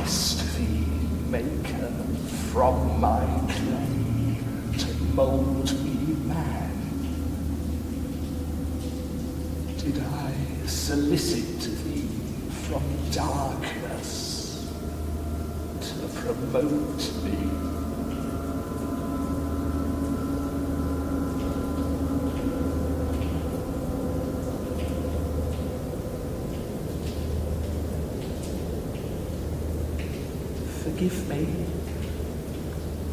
Christ, filmmaker, from my clay to mould me man? Did I solicit thee from darkness to promote me? Forgive me.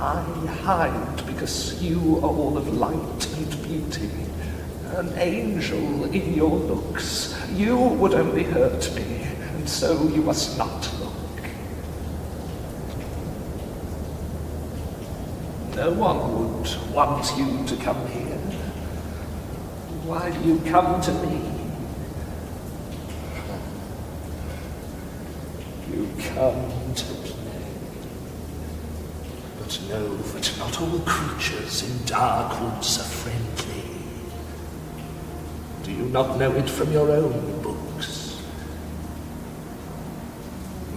I hide because you are all of light and beauty, an angel in your looks. You would only hurt me, and so you must not look. No one would want you to come here. Why do you come to me? You come to play. But know that not all creatures in dark woods are friendly. Do you not know it from your own books?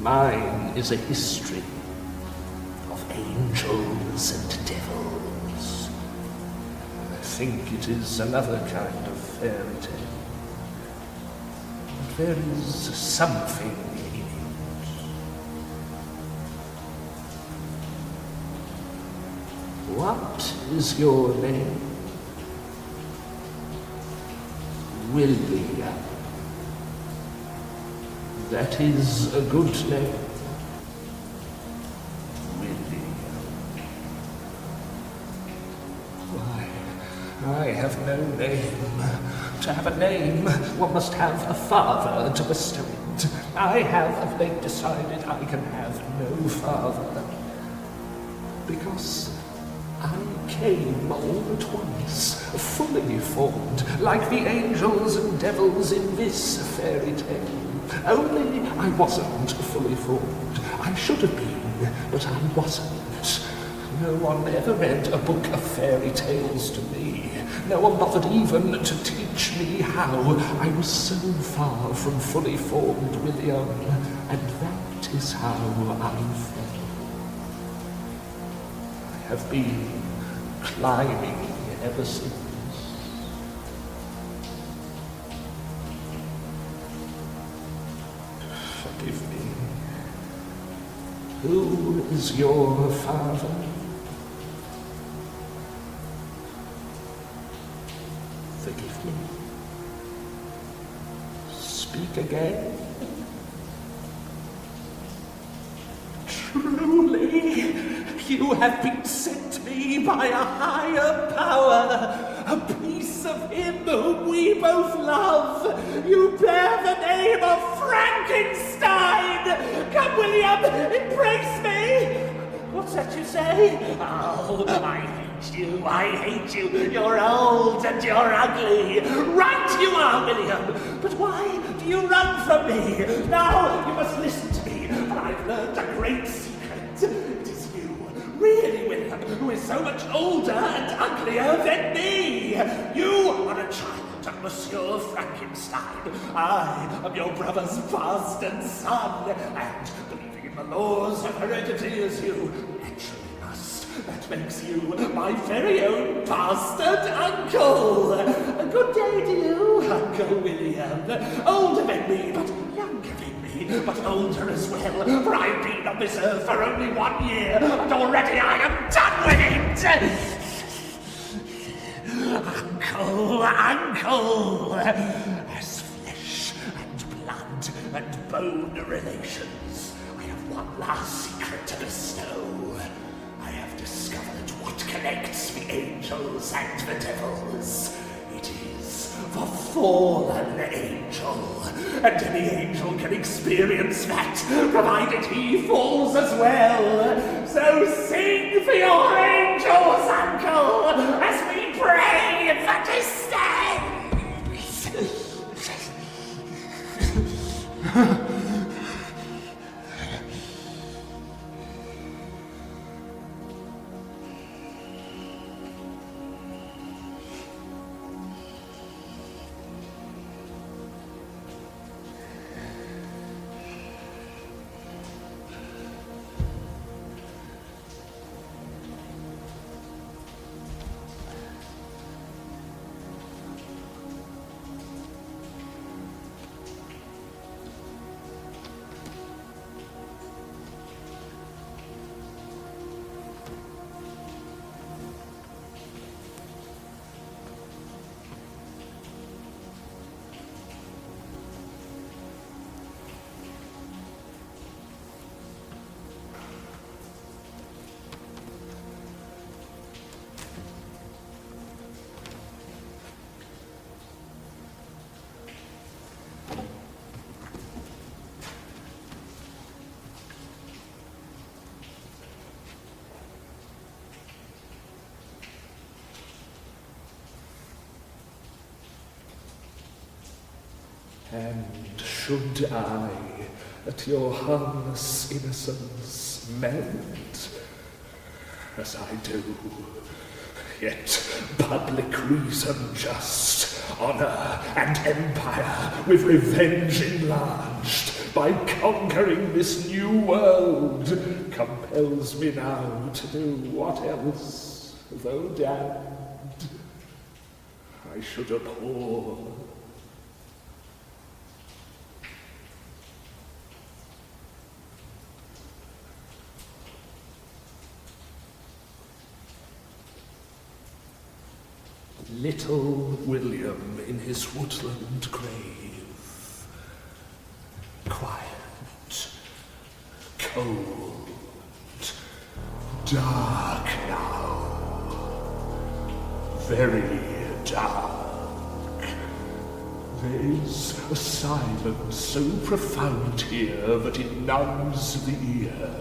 Mine is a history of angels and devils. I think it is another kind of fairy tale. But there is something in it. What is your name? William. That is a good name. William. Why, I have no name. To have a name, one must have a father to bestow it. I have of late decided I can have no father. Because I came all at once, fully formed, like the angels and devils in this fairy tale. Only I wasn't fully formed. I should have been, but I wasn't. No one ever read a book of fairy tales to me. No one bothered even to teach me how. I was so far from fully formed, William, and that is how I fell. Have been climbing ever since. Forgive me. Who is your father? Forgive me. Speak again. Truly, you have been sent me by a higher power, a piece of him whom we both love. You bear the name of Frankenstein. Come, William, embrace me. What's that you say? Oh, I hate you, I hate you. You're old and you're ugly. Right you are, William. But why do you run from me? Now you must listen to me, for I've learned a great secret. It is you, really, William, who is so much older and uglier than me. You are a child of Monsieur Frankenstein. I am your brother's bastard son, and believing in the laws of heredity as you naturally must, that makes you my very own bastard uncle. A good day to you, Uncle William. Older than me, but younger than me, but older as well, for I've been on this earth for only 1 year, and already I am done with it! Uncle, as flesh and blood and bone relations, I have one last secret to bestow. I have discovered what connects the angels and the devils. It is the fallen angel, and any angel can experience that, provided he falls as well. So sing for your angels, Uncle, as we pray for disdain. And should I, at your harmless innocence, melt, as I do, yet public reason just, honour and empire, with revenge enlarged, by conquering this new world, compels me now to do what else, though damned, I should abhor. Little William in his woodland grave, quiet, cold, dark now, very dark. There's a silence so profound here that it numbs the ear.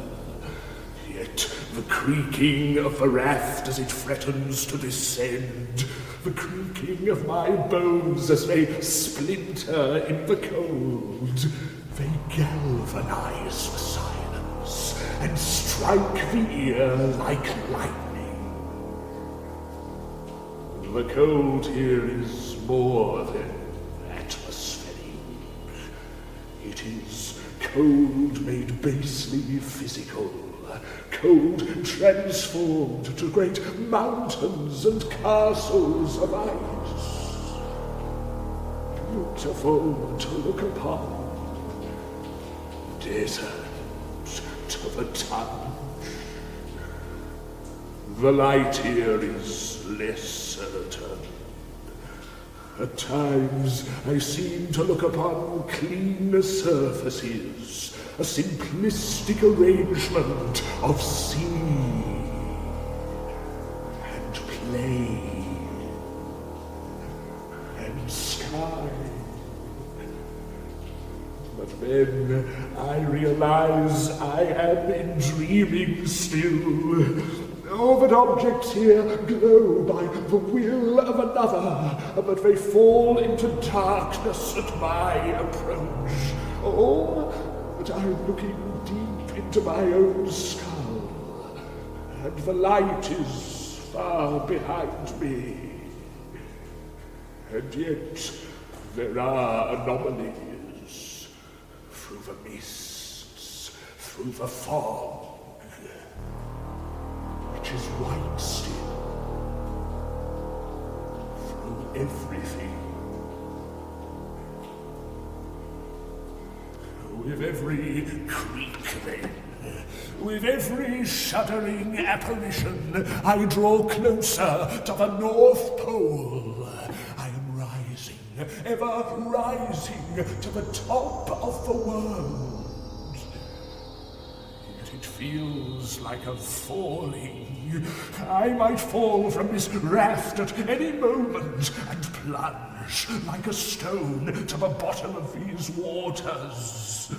Yet the creaking of the raft as it threatens to descend, the creaking of my bones as they splinter in the cold, they galvanize the silence and strike the ear like lightning. The cold here is more than atmospheric. It is cold made basely physical. Cold transformed to great mountains and castles of ice. Beautiful to look upon. Desert to the touch. The light here is less certain. At times I seem to look upon clean surfaces, a simplistic arrangement of sea and plain and sky. But then I realize I am in dreaming still. Oh, that objects here glow by the will of another, but they fall into darkness at my approach. Oh, but I'm looking deep into my own skull, and the light is far behind me. And yet there are anomalies through the mists, through the fog, which is white still, through everything. With every creak then, with every shuddering apparition, I draw closer to the North Pole. I am rising, ever rising to the top of the world. Yet it feels like a falling. I might fall from this raft at any moment and plunge like a stone to the bottom of these waters.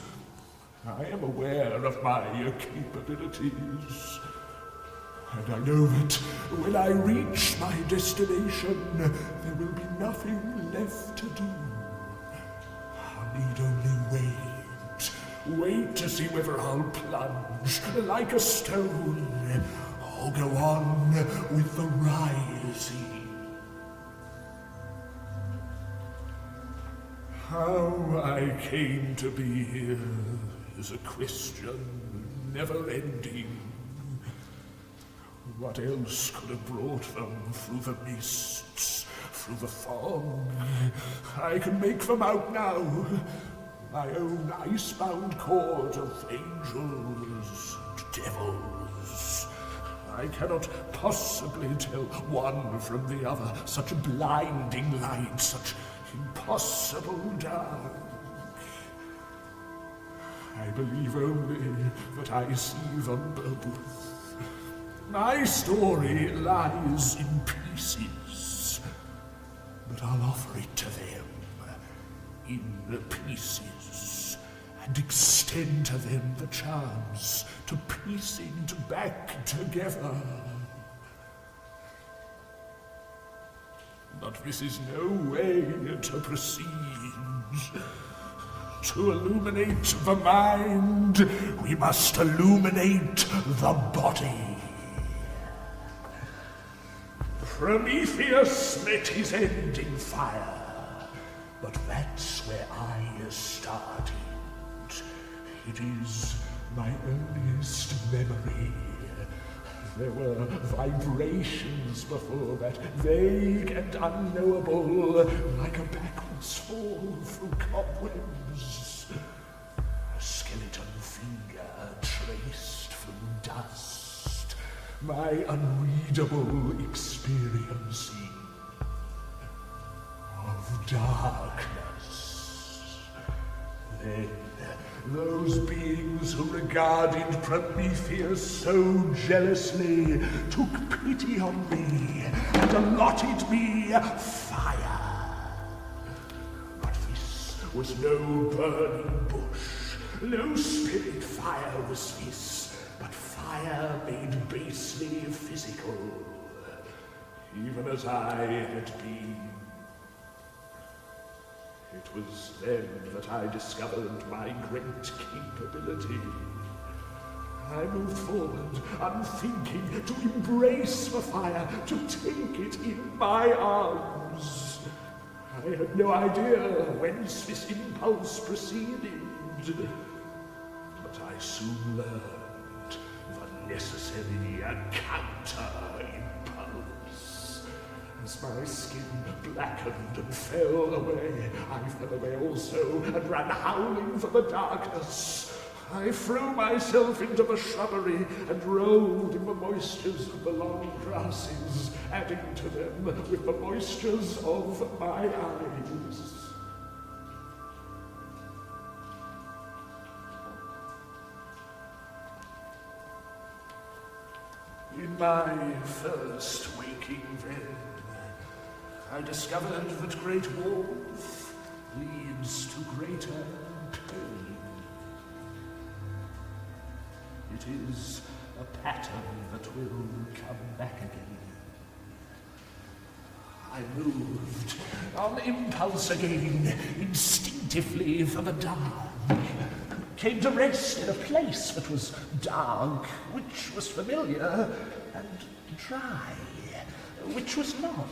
I am aware of my capabilities, and I know that when I reach my destination, there will be nothing left to do. I need only wait to see whether I'll plunge like a stone, or go on with the rising. How I came to be here is a question never-ending. What else could have brought them through the mists, through the fog? I can make them out now. My own icebound court of angels and devils. I cannot possibly tell one from the other. Such blinding light, such impossible dark. I believe only that I see them both. My story lies in pieces, but I'll offer it to them in pieces, and extend to them the chance to piece it back together. But this is no way to proceed. To illuminate the mind, we must illuminate the body. Prometheus met his end in fire, but that's where I started. It is my earliest memory. There were vibrations before that, vague and unknowable, like a backwards fall through cobwebs. A skeleton finger traced through dust, my unreadable experiencing of darkness. Then those beings who regarded Prometheus so jealously took pity on me and allotted me fire. But this was no burning bush, no spirit fire was this, but fire made basely physical, even as I had been. It was then that I discovered my great capability. I moved forward, unthinking, to embrace the fire, to take it in my arms. I had no idea whence this impulse proceeded, but I soon learned the necessary counter-impulse. As my skin blackened and fell away, I fell away also and ran howling for the darkness. I threw myself into the shrubbery and rolled in the moistures of the long grasses, adding to them with the moistures of my eyes. In my first waking then, I discovered that great warmth leads to greater pain. It is a pattern that will come back again. I moved on impulse again, instinctively for the dark. Came to rest in a place that was dark, which was familiar, and dry, which was not.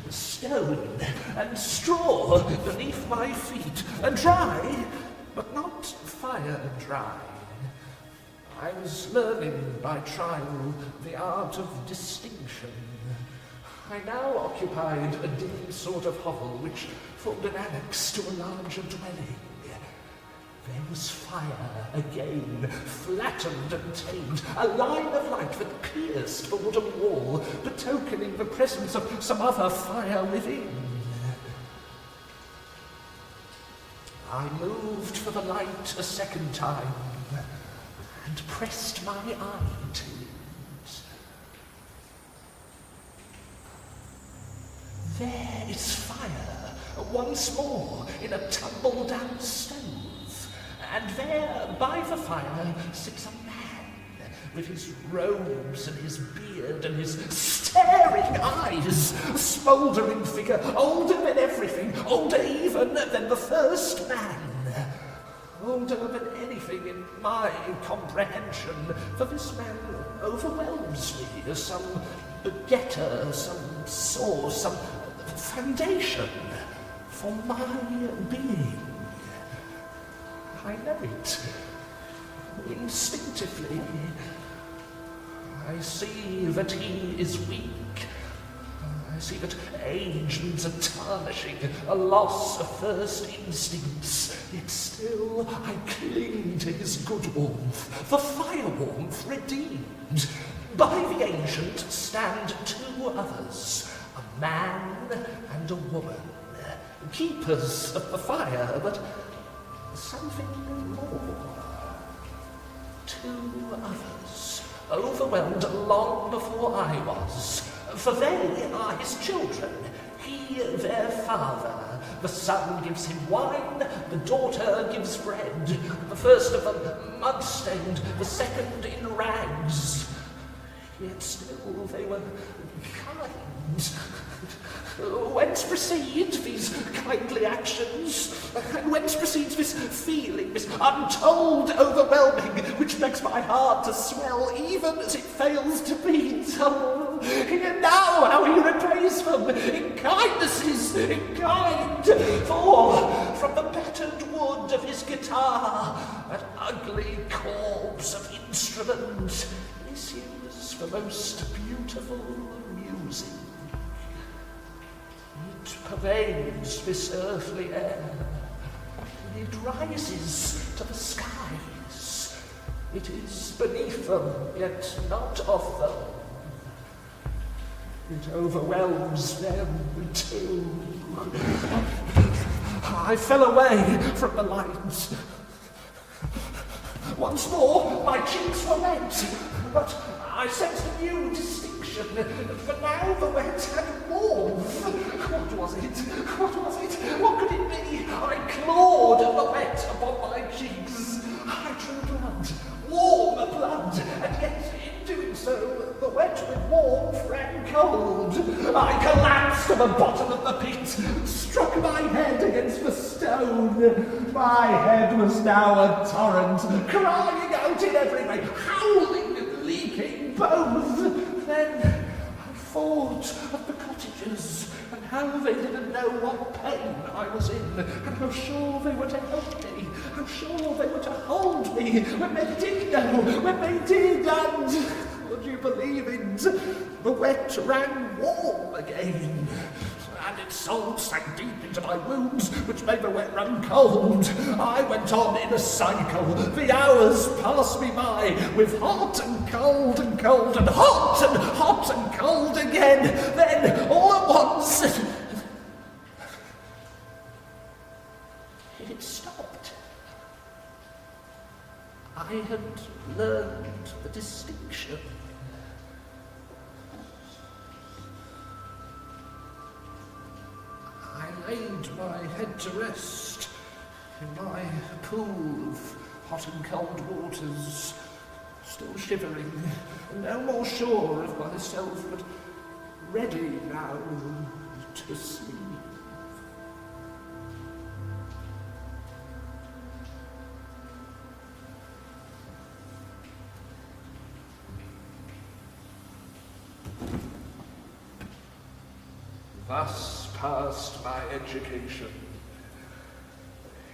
Stone and straw beneath my feet, and dry, but not fire dry. I was learning by trial the art of distinction. I now occupied a dim sort of hovel which formed an annex to a larger dwelling. There was fire again, flattened and tamed, a line of light that pierced the wooden wall, betokening the presence of some other fire within. I moved for the light a second time, and pressed my eye to it. There is fire, once more, in a tumble-down stove. And there, by the fire, sits a man, with his robes and his beard and his staring eyes, a smouldering figure, older than everything, older even than the first man, older than anything in my comprehension, for this man overwhelms me as some begetter, some source, some foundation for my being. I know it instinctively. I see that he is weak. I see that age means a tarnishing, a loss of first instincts. Yet still I cling to his good warmth, the fire warmth redeemed. By the ancient stand two others, a man and a woman, keepers of the fire, but something more. Two others, overwhelmed long before I was, for they are his children, he their father. The son gives him wine, the daughter gives bread, the first of them mud-stained, the second in rags. Yet still they were kind. Whence proceed these kindly actions? And whence proceeds this feeling, this untold overwhelming, which makes my heart to swell even as it fails to beat? Oh, hear now how he repays them in kindnesses, in kind. For from the battered wood of his guitar, that ugly corpse of instrument, issues the most beautiful music. It pervades this earthly air. It rises to the skies. It is beneath them, yet not of them. It overwhelms them too. I fell away from the lines. Once more, my cheeks were wet, but I sensed a new distinction. For now the wet had warmth. What was it? What was it? What could it be? I clawed at the wet upon my cheeks. I drew blood, warm blood, and yet in doing so, the wet with warmth ran cold. I collapsed to the bottom of the pit, struck my head against the stone. My head was now a torrent, crying out in every way, howling and leaking both. Then I thought of the cottagers, and how they didn't know what pain I was in, and how sure they were to help me, how sure they were to hold me when they did know, when they did, and would you believe it? The wet ran warm again, and its salt sank deep into my wounds, which made the wet run cold. I went on in a cycle. The hours passed me by, with hot and cold and cold and hot and hot and cold again. Then, all at once, it stopped. I had learned the distinction. I laid my head to rest in my pool of hot and cold waters, still shivering, no more sure of myself, but ready now to sleep. Thus passed my education,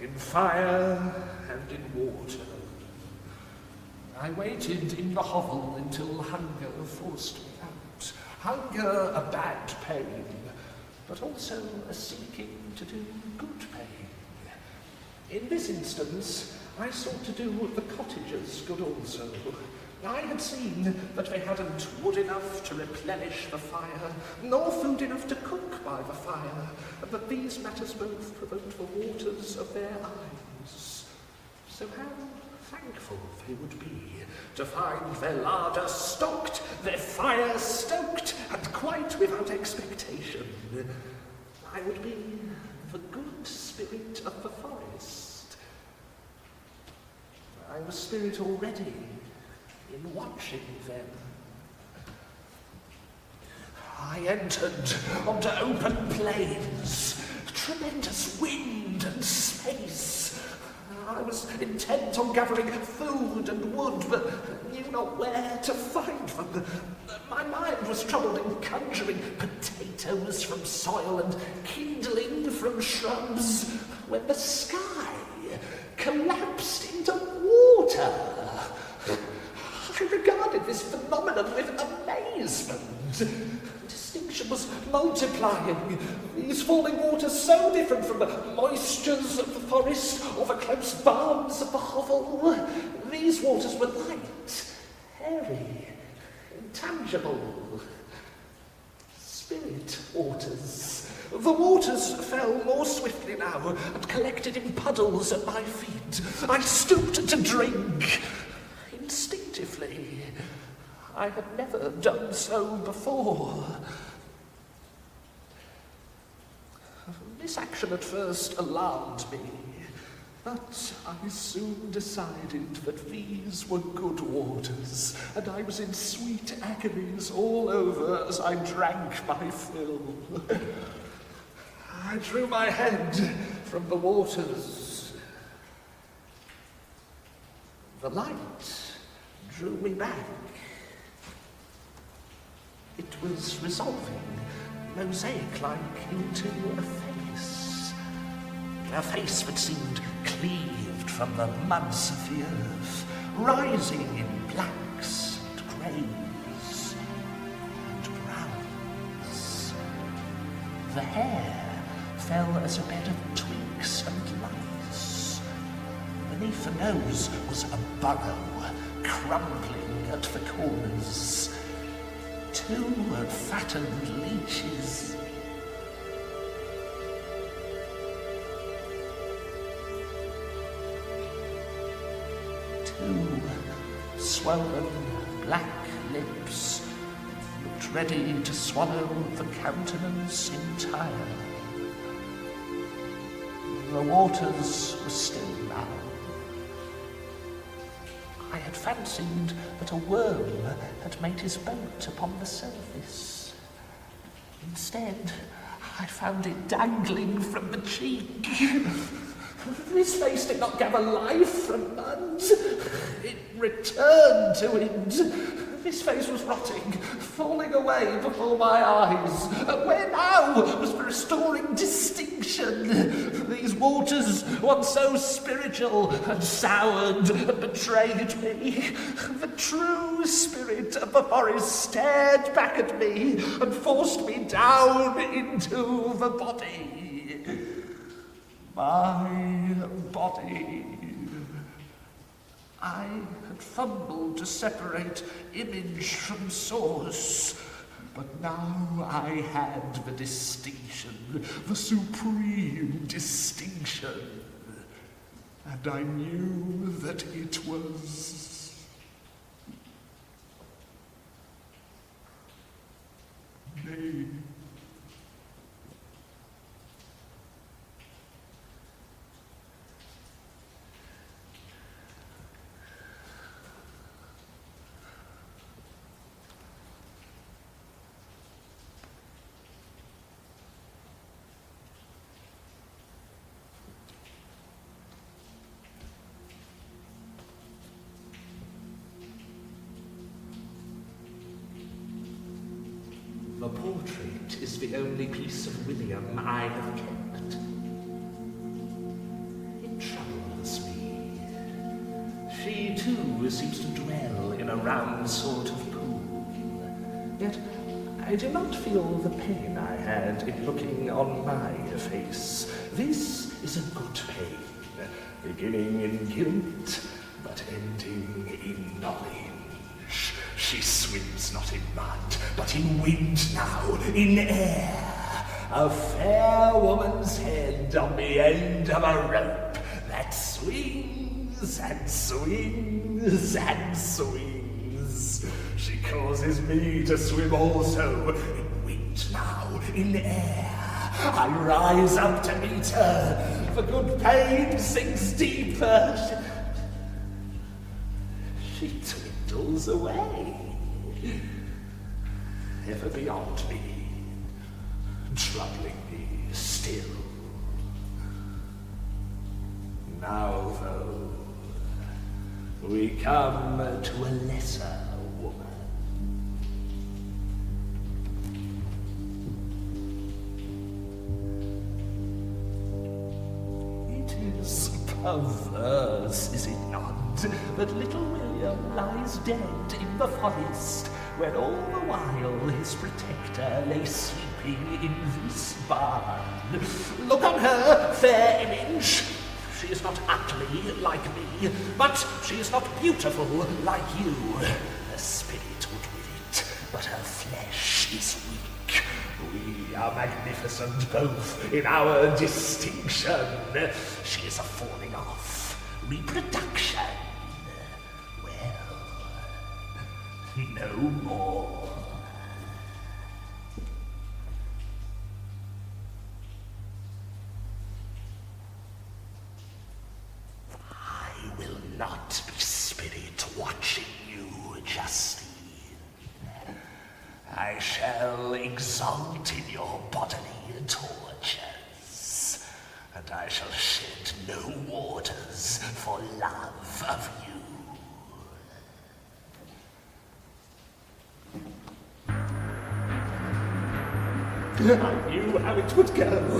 in fire and in water. I waited in the hovel until hunger forced me out. Hunger a bad pain, but also a seeking to do good pain. In this instance, I sought to do the cottagers good also. I had seen that they hadn't wood enough to replenish the fire, nor food enough to cook by the fire, and that these matters both provoked the waters of their eyes. So how thankful they would be to find their larder stocked, their fire stoked, and quite without expectation. I would be the good spirit of the forest. I was spirit already, in watching them. I entered onto open plains, tremendous wind and space. I was intent on gathering food and wood, but knew not where to find them. My mind was troubled in conjuring potatoes from soil and kindling from shrubs, when the sky collapsed into water. I regarded this phenomenon with amazement. Distinction was multiplying. These falling waters so different from the moistures of the forest or the close balms of the hovel. These waters were light, airy, intangible. Spirit waters. The waters fell more swiftly now and collected in puddles at my feet. I stooped to drink. Instinctively. I had never done so before. This action at first alarmed me. But I soon decided that these were good waters, and I was in sweet agonies all over as I drank my fill. I drew my head from the waters. The light drew me back. It was resolving, mosaic-like, into a face that seemed cleaved from the muds of the earth, rising in blacks and greys and browns. The hair fell as a bed of twigs and lice. Beneath the nose was a burrow, crumbling at the corners. 2 fattened leeches. Swollen black lips looked ready to swallow the countenance entire. The waters were still now. I had fancied that a worm had made his boat upon the surface. Instead, I found it dangling from the cheek. His face did not gather life from mud. It returned to it. His face was rotting, falling away before my eyes. Where now was the restoring distinction? These waters, once so spiritual, had soured and betrayed me. The true spirit of the forest stared back at me and forced me down into the body. My body. I had fumbled to separate image from source, but now I had the distinction, the supreme distinction, and I knew that it was me. The portrait is the only piece of William I have kept. It troubles me. She, too, seems to dwell in a round sort of pool. Yet I do not feel the pain I had in looking on my face. This is a good pain, beginning in guilt, but ending in knowledge. She swims not in mud, but in wind now, in air. A fair woman's head on the end of a rope that swings and swings and swings. She causes me to swim also, in wind now, in air. I rise up to meet her, the good pain sinks deeper. She dwindles away, ever beyond me, troubling me still. Now, though, we come to a lesser woman. It is perverse, is it not, that little William lies dead in the forest, where all the while his protector lay sleeping in this barn. Look on her, fair image. She is not ugly like me, but she is not beautiful like you. Her spirit would will it, but her flesh is weak. We are magnificent both in our distinction. She is a falling off, reproduction. No more. not be spirit watching you, Justine. I shall exult in your bodily tortures, and I shall shed no waters for love of you. I knew how it would go.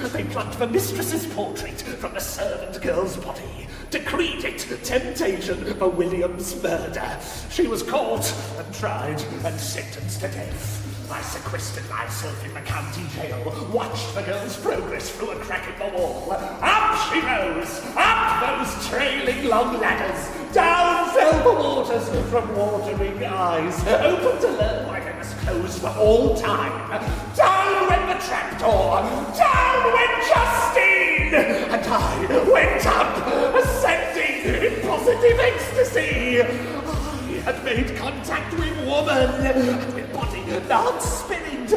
They plucked the mistress's portrait from the servant girl's body, decreed it temptation for William's murder. She was caught and tried and sentenced to death. I sequestered myself in the county jail, watched the girl's progress through a crack in the wall. Up she rose, up those trailing long ladders, down fell the waters from watering eyes, open to learn why they must close for all time. Down went the trapdoor, down went Justine, and I went up, ascending in positive ecstasy. I had made contact with woman, and with body not spirit,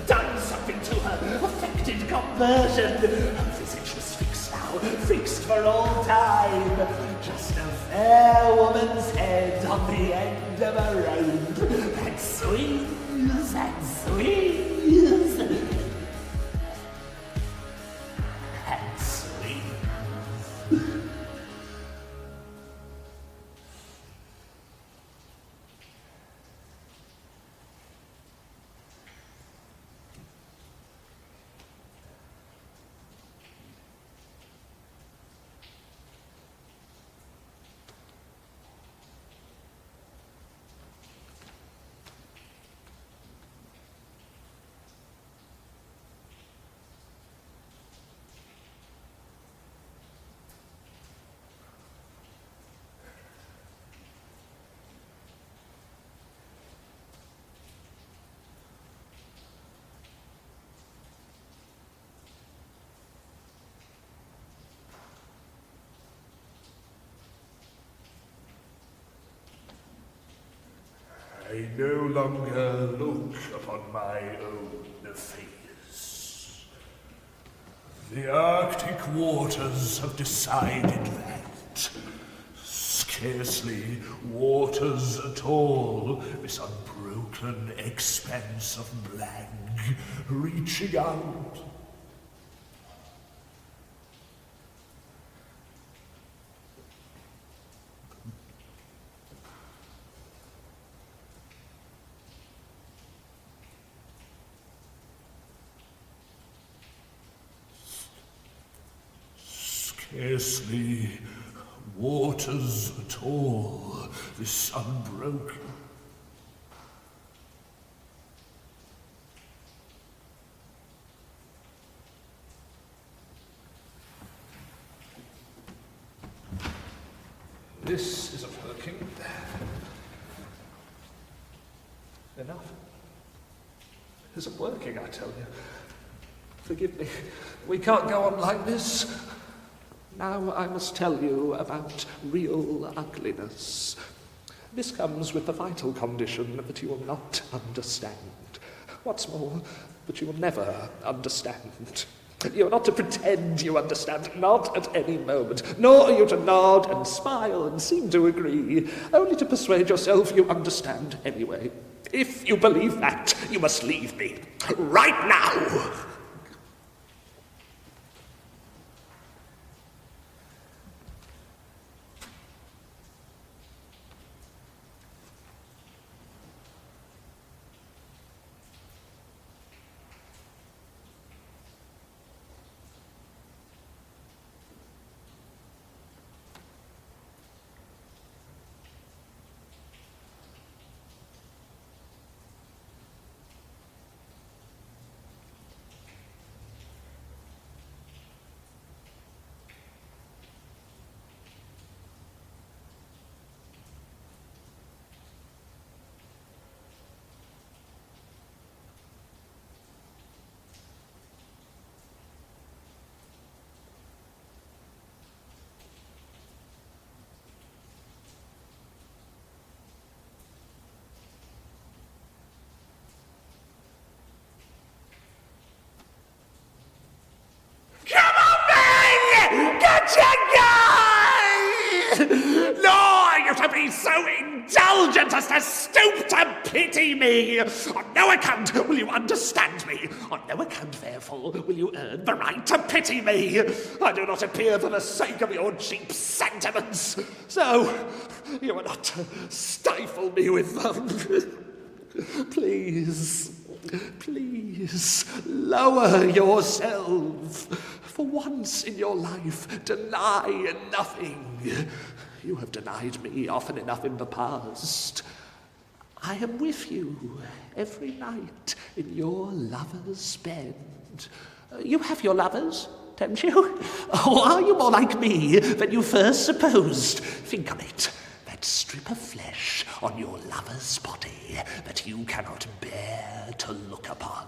done something to her, affected conversion. Her visage was fixed now, fixed for all time. Just a fair woman's head on the end of a road that swings and swings and swings. I no longer look upon my own face. The Arctic waters have decided that. Scarcely waters at all, this unbroken expanse of blank reaching out. Scarcely waters at all, this unbroken. This isn't working. Enough. It isn't working, I tell you. Forgive me. We can't go on like this. Now I must tell you about real ugliness. This comes with the vital condition that you will not understand. What's more, that you will never understand. You are not to pretend you understand, not at any moment, nor are you to nod and smile and seem to agree, only to persuade yourself you understand anyway. If you believe that, you must leave me. Right now! Nor are you to be so indulgent as to stoop to pity me. On no account will you understand me. On no account, therefore, will you earn the right to pity me. I do not appear for the sake of your cheap sentiments. So, you are not to stifle me with them. Please, lower yourself. For once in your life, deny nothing. You have denied me often enough in the past. I am with you every night in your lover's bed. You have your lovers, don't you? Or are you more like me than you first supposed? Think on it. That strip of flesh on your lover's body that you cannot bear to look upon.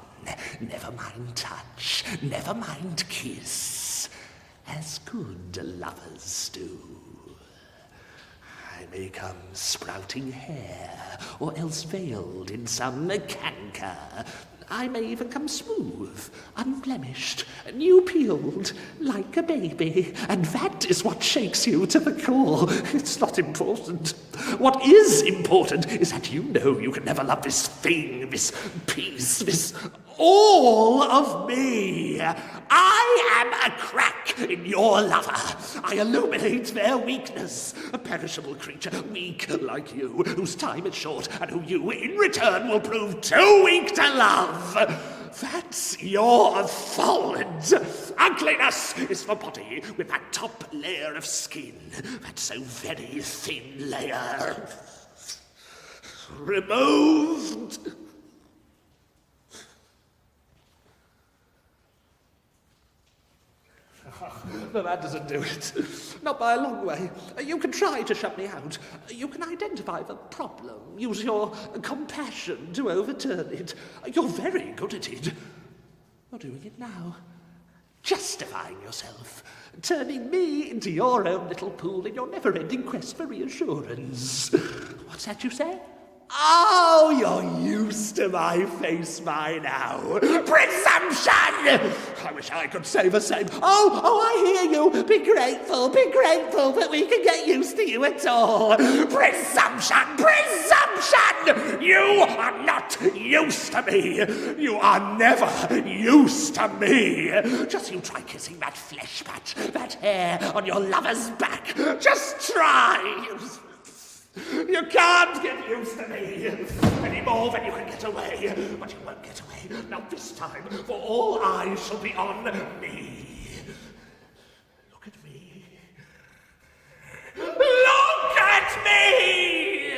Never mind touch, never mind kiss, as good lovers do. I may come sprouting hair, or else veiled in some canker. I may even come smooth, unblemished, new-peeled, like a baby. And that is what shakes you to the core. It's not important. What is important is that you know you can never love this thing, this piece, this all of me. I am a crack in your lover. I illuminate their weakness. A perishable creature, weak like you, whose time is short, and who you, in return, will prove too weak to love. That's your fault. Ugliness is the body with that top layer of skin, that so very thin layer. Removed. No, that doesn't do it. Not by a long way. You can try to shut me out. You can identify the problem. Use your compassion to overturn it. You're very good at it. You're doing it now. Justifying yourself. Turning me into your own little pool in your never-ending quest for reassurance. What's that you say? Oh, you're used to my face by now. Presumption! I wish I could say the same. Oh, I hear you. Be grateful that we can get used to you at all. Presumption! You are not used to me. You are never used to me. Just you try kissing that flesh patch, that hair on your lover's back. Just try. You can't get used to me any more than you can get away. But you won't get away, not this time, for all eyes shall be on me. Look at me. Look at me!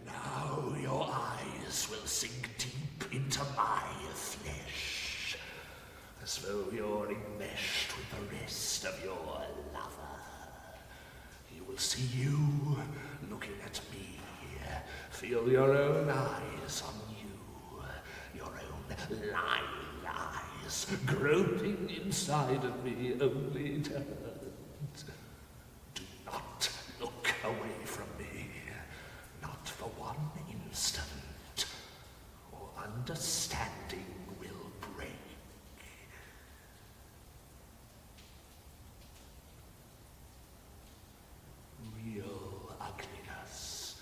Now your eyes will sink deep into my flesh, as though you're enmeshed with the rest of your lover. You will see you looking at me. Feel your own eyes on you. Your own lying eyes groping inside of me, only turned. Do not look away from me. Not for one instant. Or understanding will break. Real ugliness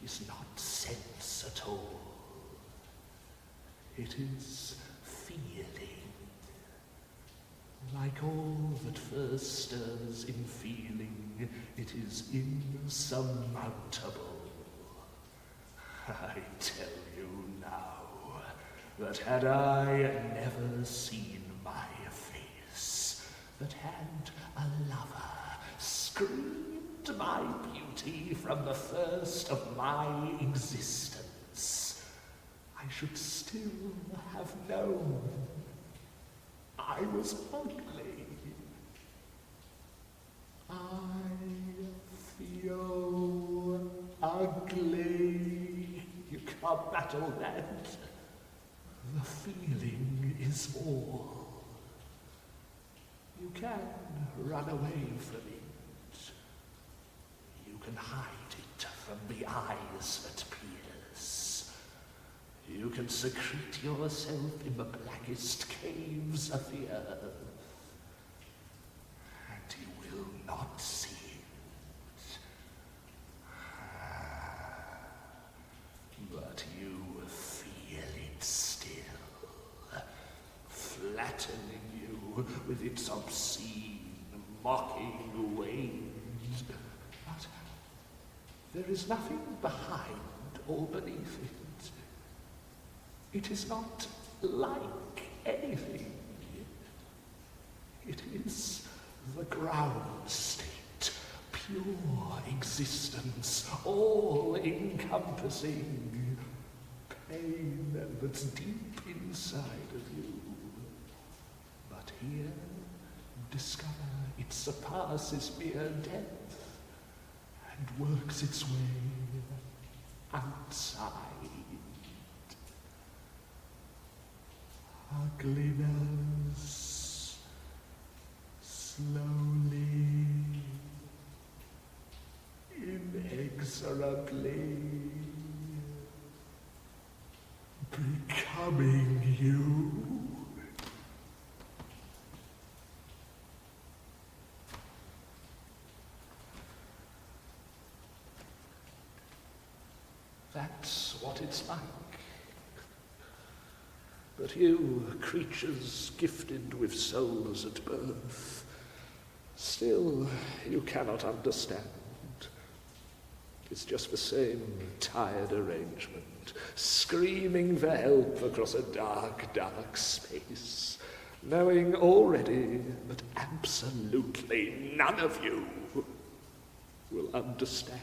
is not sense at all. It is feeling. Like all that first stirs in feeling, it is insurmountable. I tell you now, that had I never seen my face, that had a lover screamed my beauty from the first of my existence, I should still have known I was ugly. I feel ugly. You can't battle that. The feeling is all. You can run away from it. You can hide it from the eyes that pierce. You can secrete yourself in the blackest caves of the earth. And you will not see it. with its obscene, mocking ways. But there is nothing behind or beneath it. It is not like anything. It is the ground state, pure existence, all-encompassing, pain that's deep inside of you. But here you discover it surpasses mere death and works its way outside. Ugliness, slowly, inexorably, becoming you. That's what it's like. But you, creatures gifted with souls at birth, still you cannot understand. It's just the same tired arrangement, screaming for help across a dark, dark space, knowing already that absolutely none of you will understand.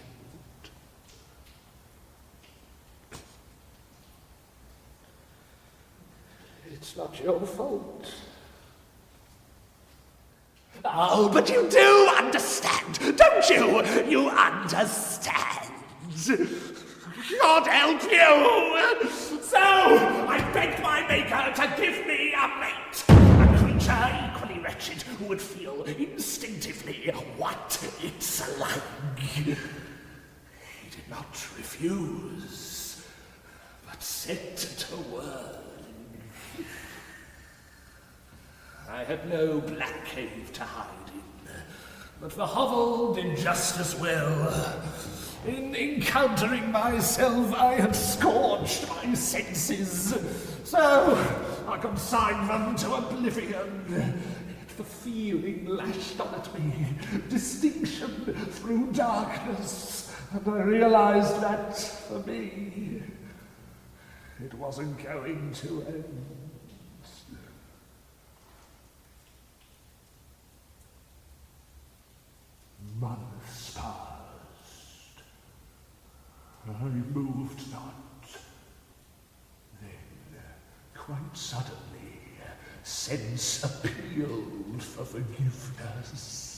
It's not your fault. Oh, but you do understand, don't you? You understand. God help you! So, I begged my maker to give me a mate. A creature equally wretched who would feel instinctively what it's like. He did not refuse, but set to work. I had no black cave to hide in, but the hovel did just as well. In encountering myself, I had scorched my senses, so I consigned them to oblivion. Yet the feeling lashed on at me, distinction through darkness, and I realized that, for me, it wasn't going to end. Months passed. I moved not. Then, quite suddenly, sense appealed for forgiveness.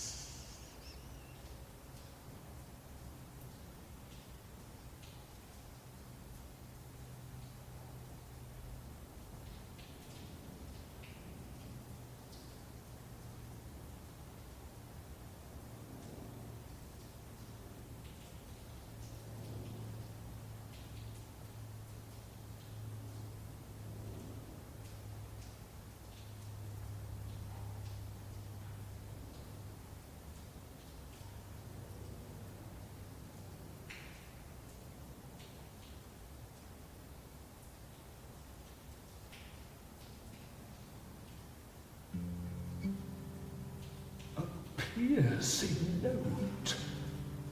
Piercing note,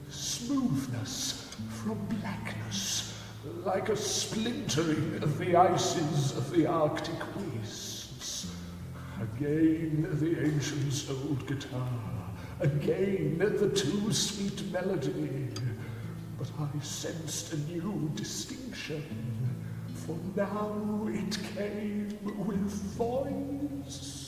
smoothness from blackness, like a splintering of the ices of the Arctic wastes. Again the ancient's old guitar, again the too sweet melody, but I sensed a new distinction, for now it came with voice.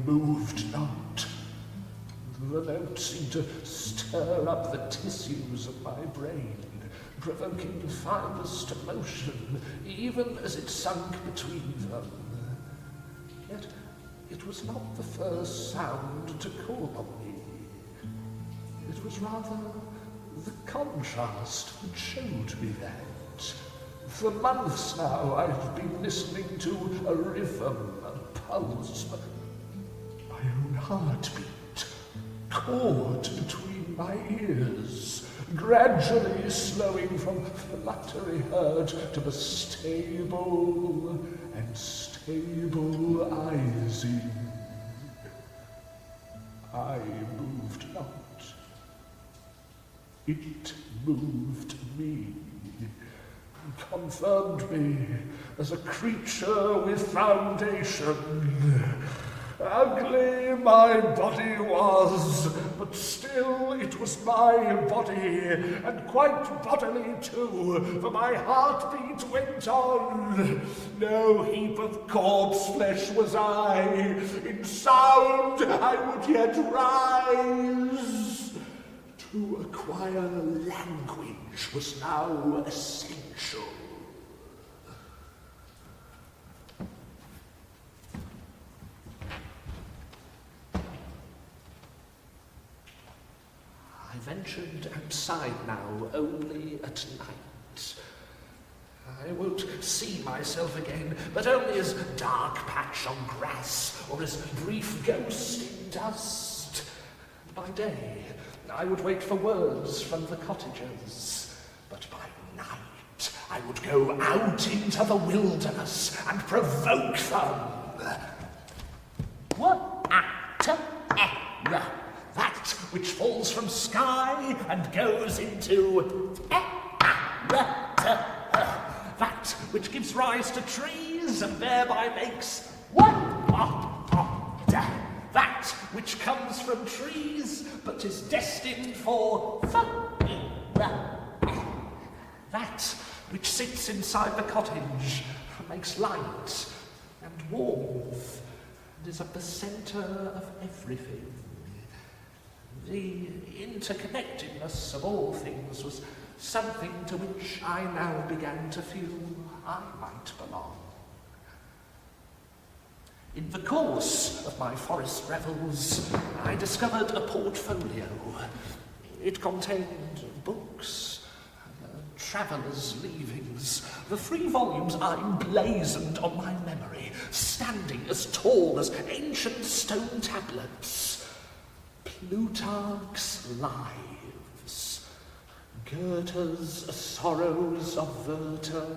Moved not. The note seemed to stir up the tissues of my brain, provoking finest emotion, even as it sunk between them. Yet it was not the first sound to call on me. It was rather the contrast that showed me that. For months now I had been listening to a rhythm, a pulse, my own heartbeat, caught between my ears, gradually slowing from fluttery hurt to the stable and stabilizing. I moved not. It moved me, confirmed me as a creature with foundation. Ugly my body was, but still it was my body, and quite bodily too, for my heartbeat went on. No heap of corpse flesh was I, in sound I would yet rise. To acquire language was now essential. I ventured outside now only at night. I won't see myself again, but only as dark patch on grass, or as brief ghost in dust. By day, I would wait for words from the cottagers, but by night I would go out into the wilderness and provoke them. What at that which falls from sky and goes into that which gives rise to trees and thereby makes that which comes from trees but is destined for that which sits inside the cottage and makes light and warmth and is at the centre of everything. The interconnectedness of all things was something to which I now began to feel I might belong. In the course of my forest revels, I discovered a portfolio. It contained books, travellers' leavings, the 3 volumes I emblazoned on my memory, standing as tall as ancient stone tablets. Plutarch's Lives, Goethe's Sorrows of Werther,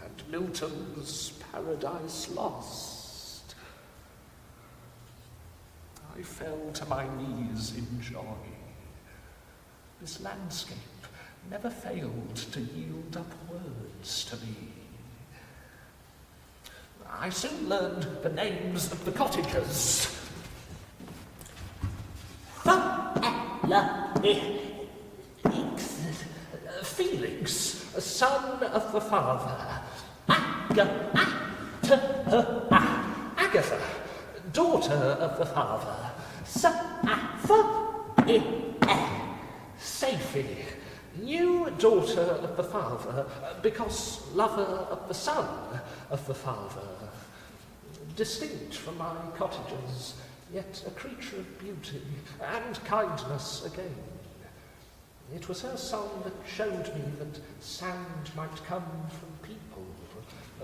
and Milton's Paradise Lost. I fell to my knees in joy. This landscape never failed to yield up words to me. I soon learned the names of the cottagers. Felix, son of the father. Agatha, daughter of the father. Saphi, new daughter of the father, because lover of the son of the father. Distinct from my cottagers, yet a creature of beauty and kindness again. It was her song that showed me that sound might come from people.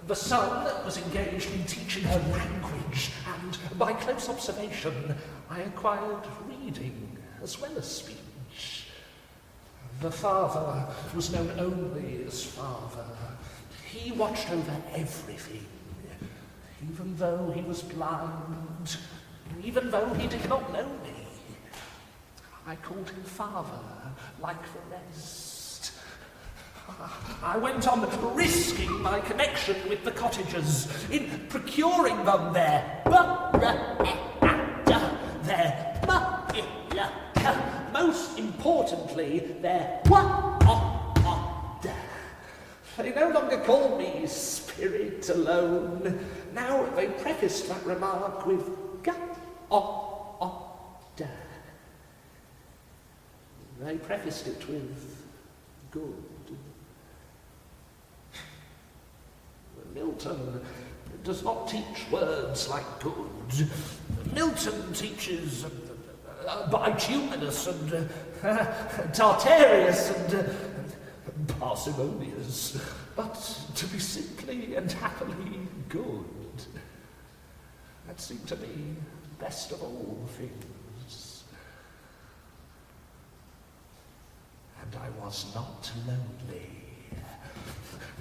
The son was engaged in teaching her language, and by close observation, I acquired reading as well as speech. The father was known only as father. He watched over everything, even though he was blind, even though he did not know me. I called him father, like the rest. I went on risking my connection with the cottagers, in procuring them most importantly, they no longer call me spirit alone. Now they prefaced that remark with They prefaced it with good. Milton does not teach words like good. Milton teaches bituminous and tartarius and parsimonious, but to be simply and happily good. That seemed to me best of all things. And I was not lonely.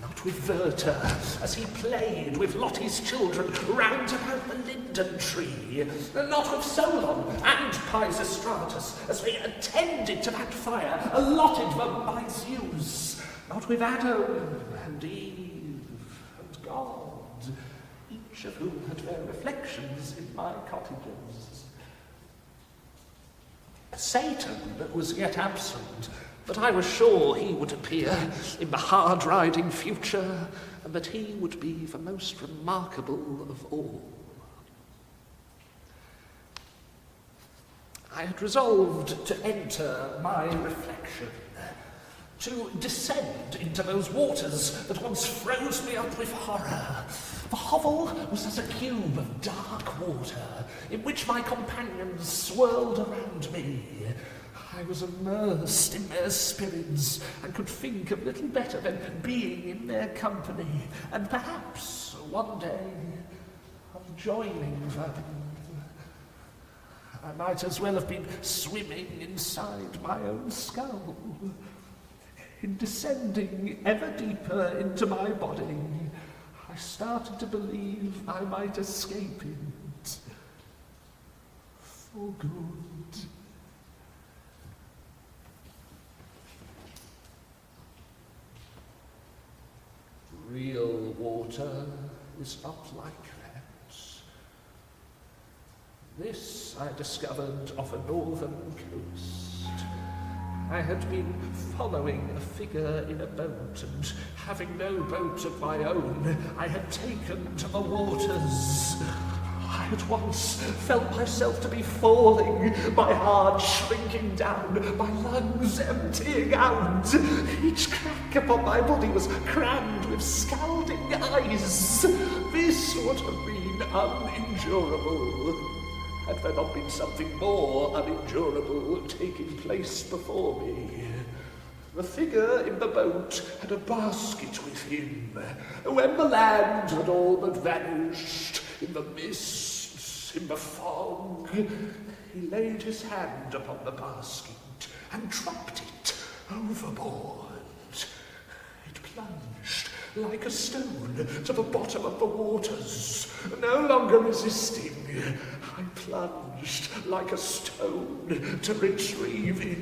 Not with Werther, as he played with Lottie's children round about the linden tree. Not with Solon and Pisistratus, as they attended to that fire allotted them by Zeus. Not with Adam and Eve and God, each of whom had their reflections in my cottages. Satan was yet absent, but I was sure he would appear in the hard-riding future, and that he would be the most remarkable of all. I had resolved to enter my reflection, to descend into those waters that once froze me up with horror. The hovel was as a cube of dark water, in which my companions swirled around me. I was immersed in their spirits, and could think of little better than being in their company, and perhaps one day of joining them. I might as well have been swimming inside my own skull. In descending ever deeper into my body, I started to believe I might escape it for good. Real water is not like that. This I discovered off a northern coast. I had been following a figure in a boat, and having no boat of my own, I had taken to the waters. I at once felt myself to be falling, my heart shrinking down, my lungs emptying out. Each crack upon my body was crammed with scalding eyes. This would have been unendurable, had there not been something more unendurable taking place before me. The figure in the boat had a basket with him. When the land had all but vanished in the mists, in the fog, he laid his hand upon the basket and dropped it overboard. It plunged like a stone to the bottom of the waters. No longer resisting, I plunged like a stone to retrieve it.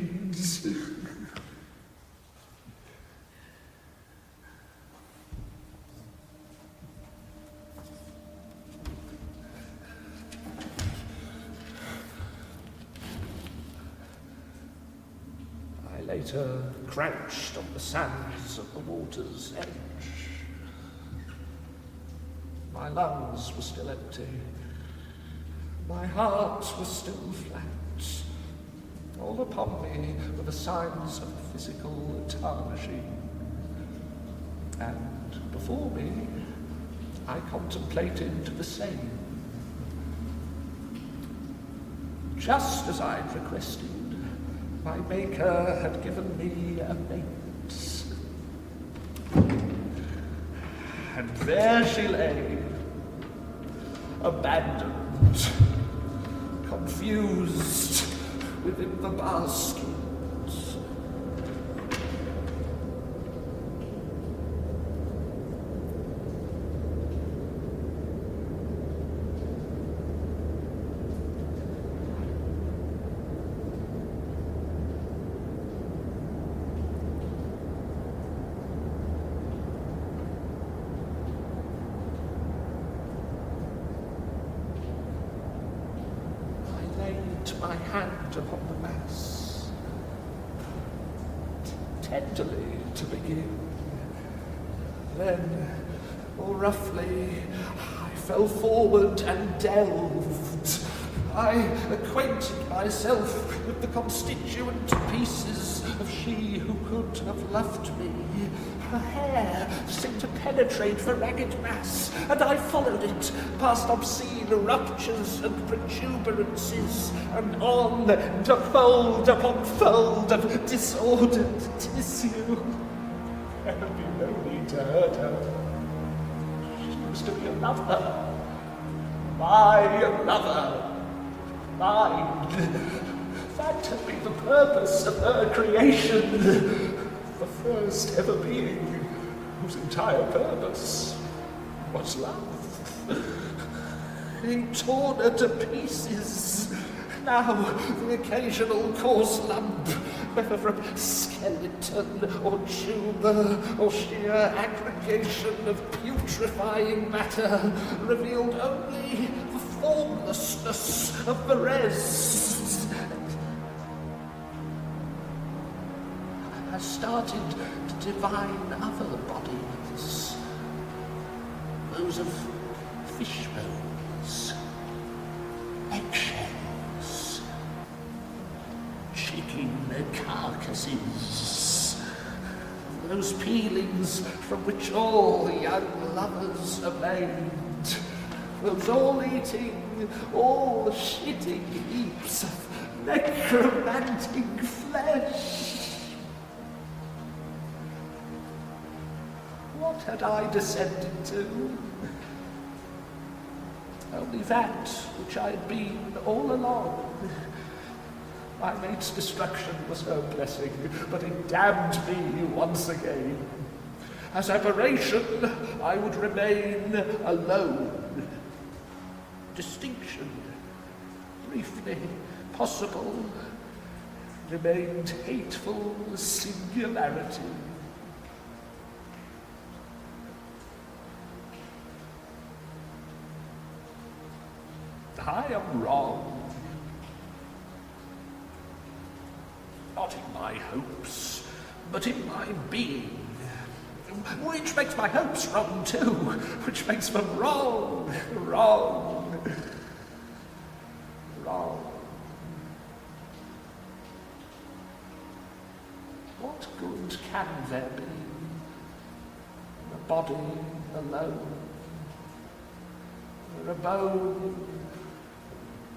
I later crouched on the sands of the water's edge. My lungs were still empty. My heart was still flat. All upon me were the signs of physical tarnishing. And before me, I contemplated the same. Just as I'd requested, my Maker had given me a mate. And there she lay, abandoned, confused within the basket. My hand upon the mass, tenderly to begin. Then, more roughly, I fell forward and delved. I acquainted myself with the constituent pieces of she who could have loved me. Her hair seemed to penetrate the ragged mass, and I followed it, past obscene ruptures and protuberances, and on to fold upon fold of disordered tissue. There would be no need to hurt her. She was to be a lover. My lover. Mine. That had been the purpose of her creation. The first ever being whose entire purpose was love. Being torn to pieces. Now the occasional coarse lump, whether from skeleton or tumour or sheer aggregation of putrefying matter, revealed only the formlessness of the rest. I started to divine other bodies, those of fish bones, eggshells, chicken carcasses, those peelings from which all young lovers are made, those all-eating, all-shitting heaps of necromantic flesh. What had I descended to? Only that which I had been all along. My mate's destruction was no blessing, but it damned me once again. As aberration, I would remain alone. Distinction, briefly possible, remained hateful singularity. I am wrong. Not in my hopes, but in my being. Which makes my hopes wrong too, which makes them wrong. What good can there be in a body alone? Where a bone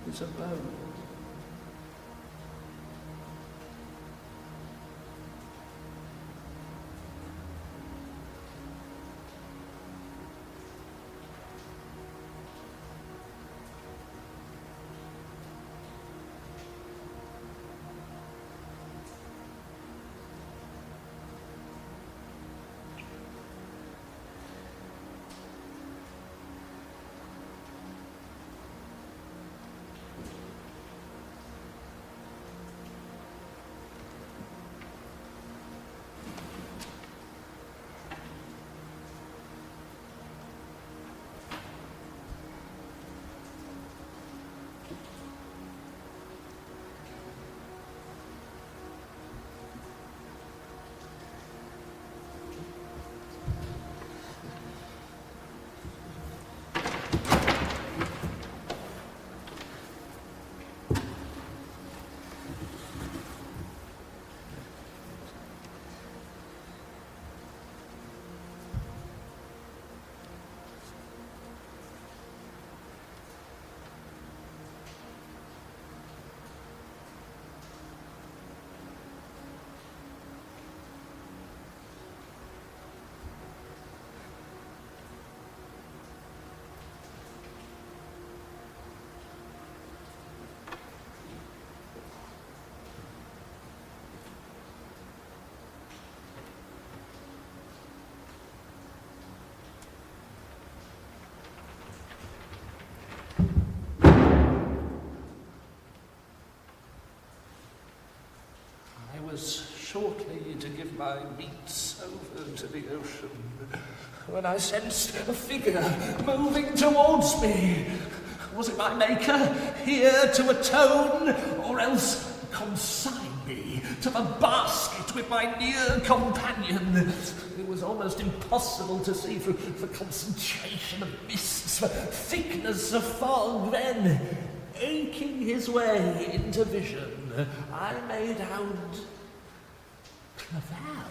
is a bone. Was shortly to give my meats over to the ocean when I sensed a figure moving towards me. Was it my maker, here to atone, or else consign me to the basket with my near companion? It was almost impossible to see through the concentration of mists, the thickness of fog. Then aching his way into vision, I made out Clavel,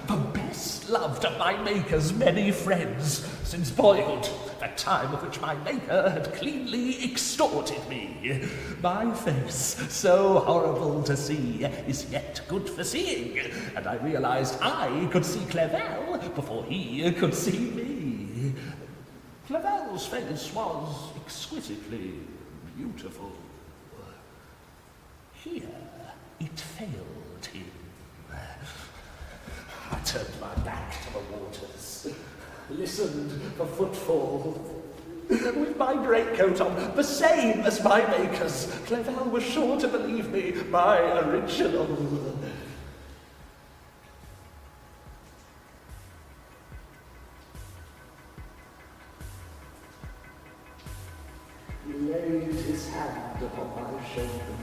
the best loved of my Maker's many friends, since boyhood, that time of which my Maker had cleanly extorted me. My face, so horrible to see, is yet good for seeing, and I realized I could see Clavel before he could see me. Clavel's face was exquisitely beautiful. Here it failed him. I turned my back to the waters, listened for footfall. With my greatcoat on, the same as my Maker's, Clavel was sure to believe me, my original. He laid his hand upon my shoulder,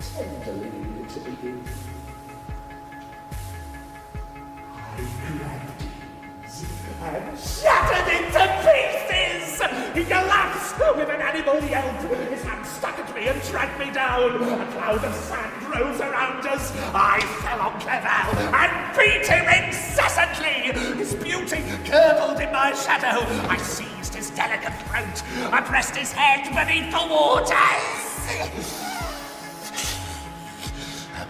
tenderly to begin. I grabbed his and shattered into pieces! He collapsed with an animal yelp. His hand stuck at me and dragged me down. A cloud of sand rose around us. I fell on Clavel and beat him incessantly. His beauty curdled in my shadow. I seized his delicate throat. I pressed his head beneath the waters.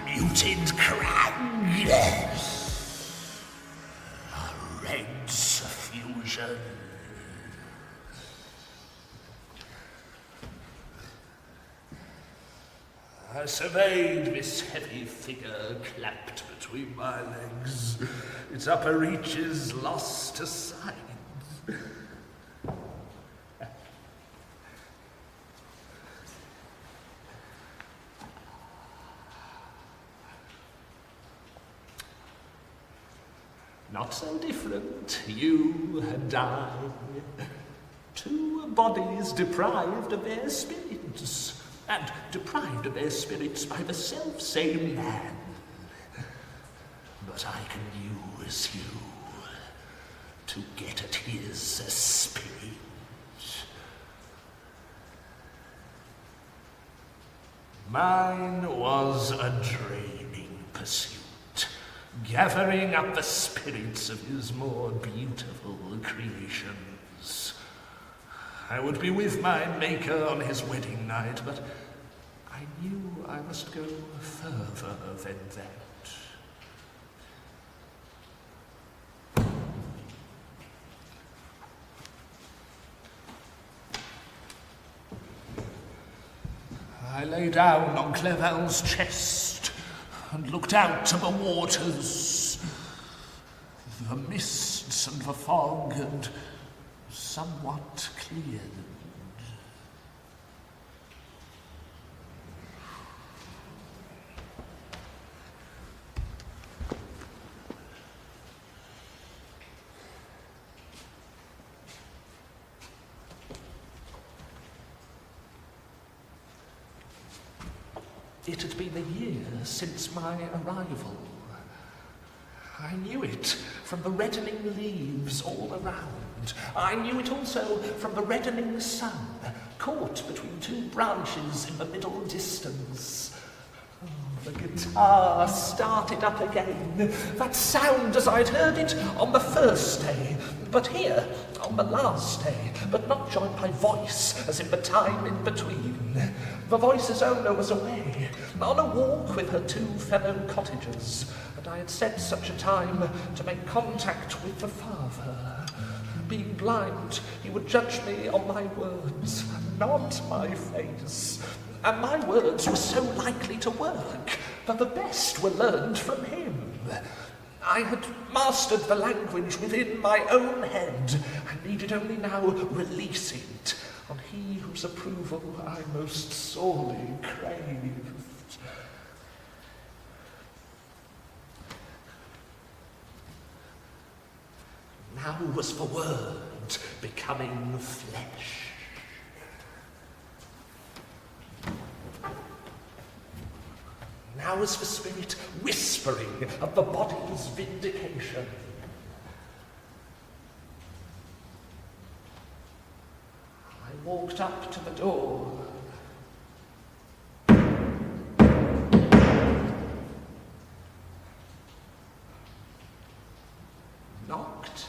Muted crag, a red suffusion. I surveyed this heavy figure clamped between my legs, its upper reaches lost to sight. Not so different, you and I. Two bodies deprived of their spirits, and deprived of their spirits by the self-same man. But I can use you to get at his spirit. Mine was a draining pursuit, gathering up the spirits of his more beautiful creations. I would be with my Maker on his wedding night, but I knew I must go further than that. I lay down on Clavel's chest and looked out to the waters. The mists and the fog had somewhat cleared. It had been a year since my arrival. I knew it from the reddening leaves all around. I knew it also from the reddening sun, caught between two branches in the middle distance. Oh, the guitar started up again, that sound as I'd heard it on the first day, but here, on the last day, but not joined by voice, as in the time in between. The voice's owner was away, on a walk with her two fellow cottagers, and I had set such a time to make contact with the father. Being blind, he would judge me on my words, not my face. And my words were so likely to work that the best were learned from him. I had mastered the language within my own head. I needed only now release it on he whose approval I most sorely craved. Now was the word becoming flesh. Now was the spirit whispering of the body's vindication. walked up to the door. Knocked.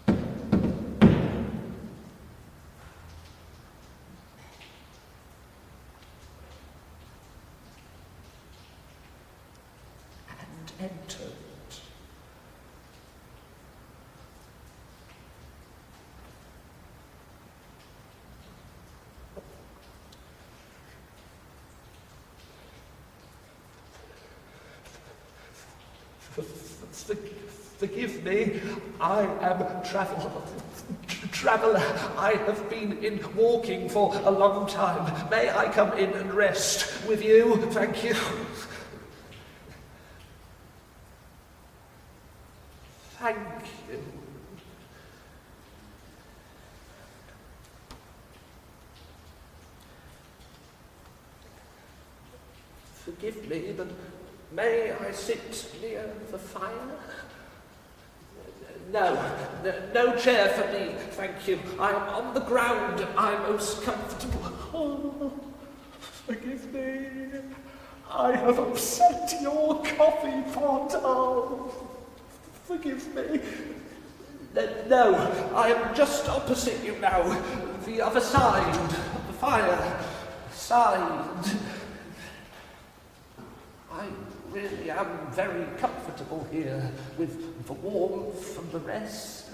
And entered. Forgive me, I am traveller. I have been in walking for a long time. May I come in and rest with you? Thank you. Thank you. Forgive me, but may I sit near the fire? No chair for me, thank you. I am on the ground. I'm most comfortable. Oh, forgive me. I have upset your coffee pot. Oh, forgive me. No, I am just opposite you now. The other side of the fire. Side. I really am very comfortable here with the warmth from the rest.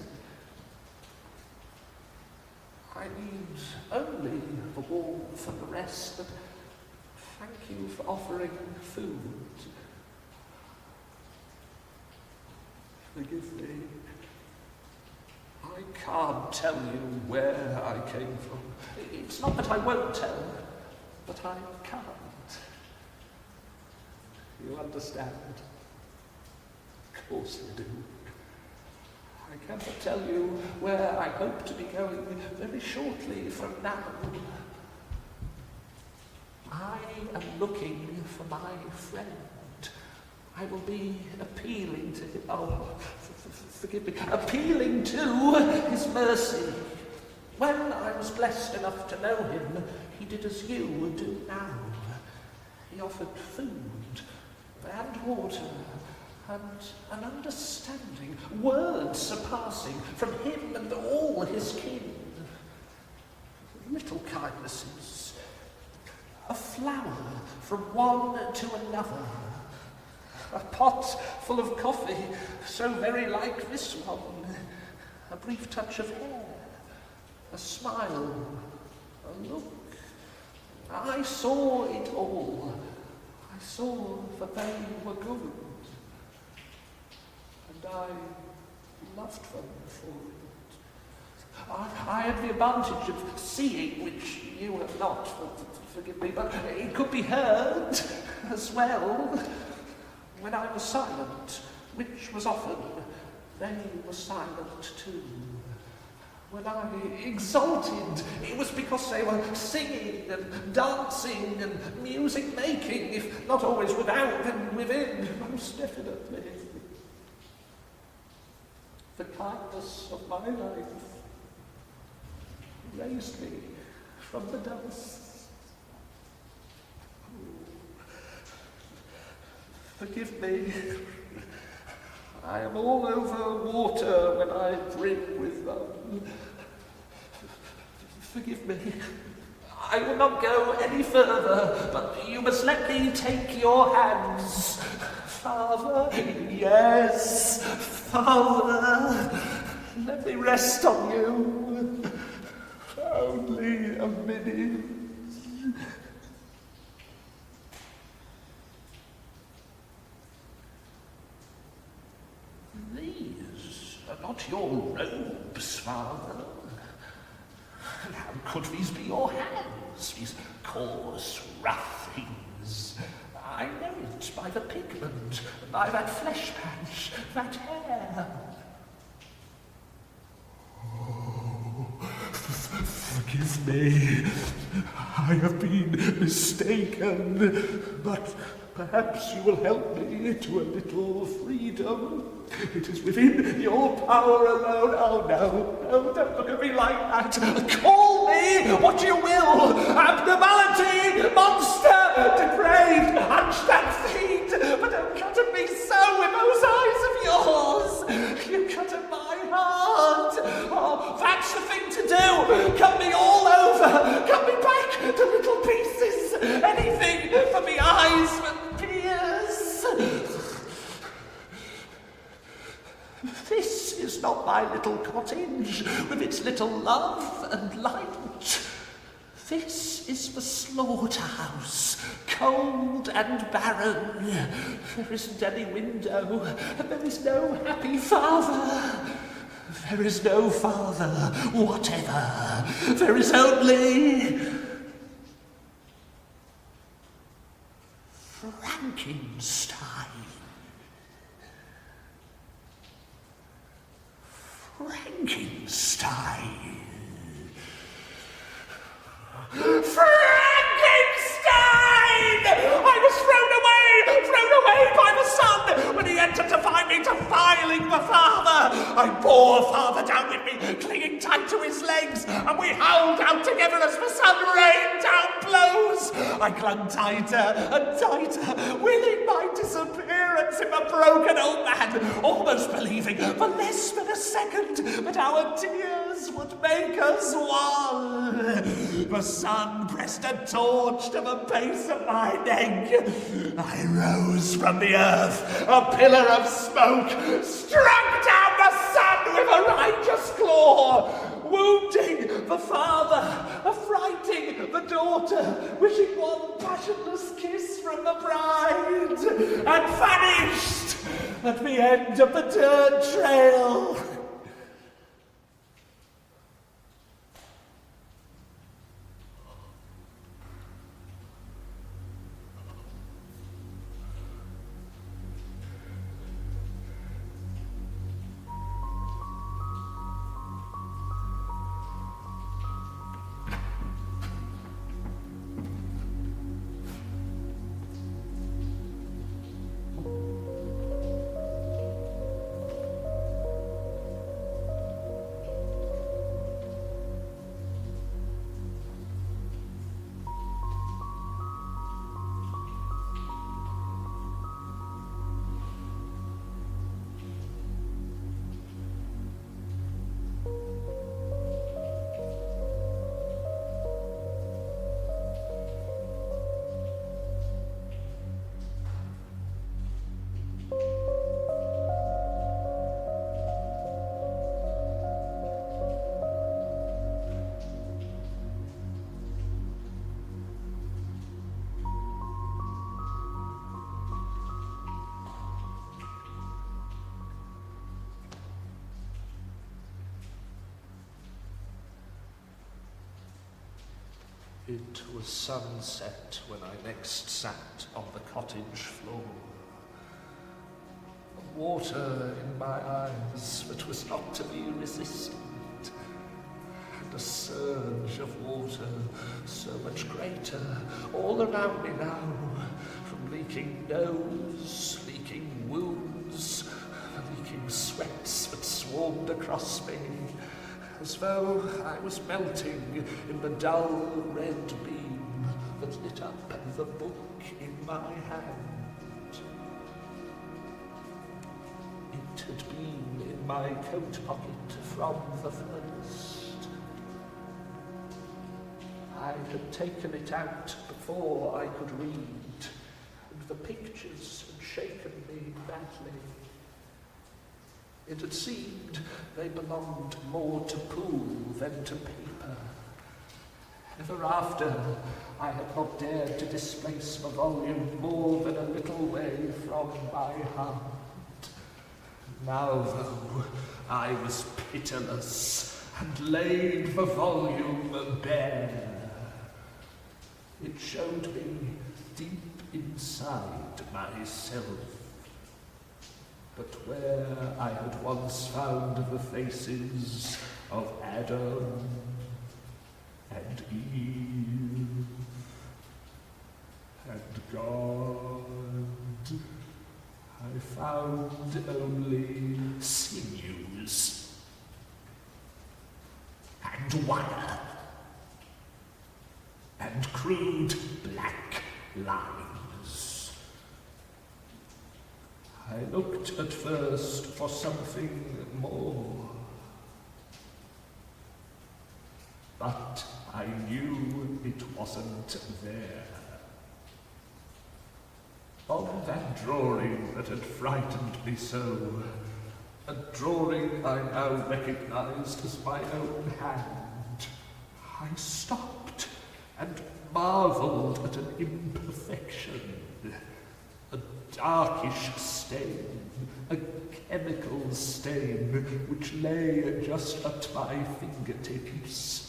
I need only the warmth from the rest, but thank you for offering food. Forgive me. I can't tell you where I came from. It's not that I won't tell, but I can't. You understand? Of course you do. I cannot tell you where I hope to be going very shortly from now. I am looking for my friend. I will be appealing to him. Oh, forgive me. Appealing to his mercy. When I was blessed enough to know him, he did as you do now. He offered food and water, and an understanding, words surpassing from him and all his kin. Little kindnesses, a flower from one to another, a pot full of coffee so very like this one, a brief touch of hair, a smile, a look. I saw it all. I saw that they were good, and I loved them for it. I had the advantage of seeing, which you have not, forgive me, but it could be heard as well. When I was silent, which was often, they were silent too. When I exulted, it was because they were singing and dancing and music making, if not always without, then within, most definitely. The kindness of my life raised me from the dust. Forgive me. I am all over water when I drink with them. Forgive me. I will not go any further, but you must let me take your hands. Father, yes, Father, let me rest on you. Only a minute. These are not your robes, Father. How could these be your hands, these coarse, rough things? I know it by the pigment, by that flesh patch, that hair. Oh, forgive me. I have been mistaken, but perhaps you will help me to a little freedom. It is within your power alone. Oh, no, don't look at me like that. Call me what you will. Abnormality, monster, depraved, unstamped feet. But don't cut at me so with those eyes of yours. You cut at my heart. Oh, that's the thing to do. Cut me all over. Cut me back to little pieces. Anything for the eyes that pierce. This is not my little cottage with its little love and light. This is the slaughterhouse, cold and barren. There isn't any window, and there is no happy father. There is no father, whatever. There is only Frankenstein. Frankenstein! I was thrown away by the sun when he entered to find me defiling the father. I bore father down with me, clinging tight to his legs, and we howled out together as the sun rained down blows. I clung tighter and tighter, willing my disappearance in the broken old man, almost believing for less than a second that our tears would make us one. The sun pressed a torch to the base of my neck. I rose from the earth, a pillar of smoke, struck down the sun with a righteous claw, wounding the father, affrighting the daughter, wishing one passionless kiss from the bride, and vanished at the end of the dirt trail. It was sunset when I next sat on the cottage floor. Water in my eyes that was not to be resisted, and a surge of water so much greater all around me now, from leaking nose, leaking wounds, leaking sweats that swarmed across me, as though I was melting in the dull red beam that lit up the book in my hand. It had been in my coat pocket from the first. I had taken it out before I could read, and the pictures had shaken me badly. It had seemed they belonged more to pool than to paper. Ever after, I had not dared to displace the volume more than a little way from my heart. Now, though, I was pitiless and laid the volume bare. It showed me deep inside myself. But where I had once found the faces of Adam and Eve and God found only sinews and wire and crude black lines. I looked at first for something more, but I knew it wasn't there. On that drawing that had frightened me so, a drawing I now recognized as my own hand, I stopped and marveled at an imperfection, a darkish stain, a chemical stain which lay just at my fingertips.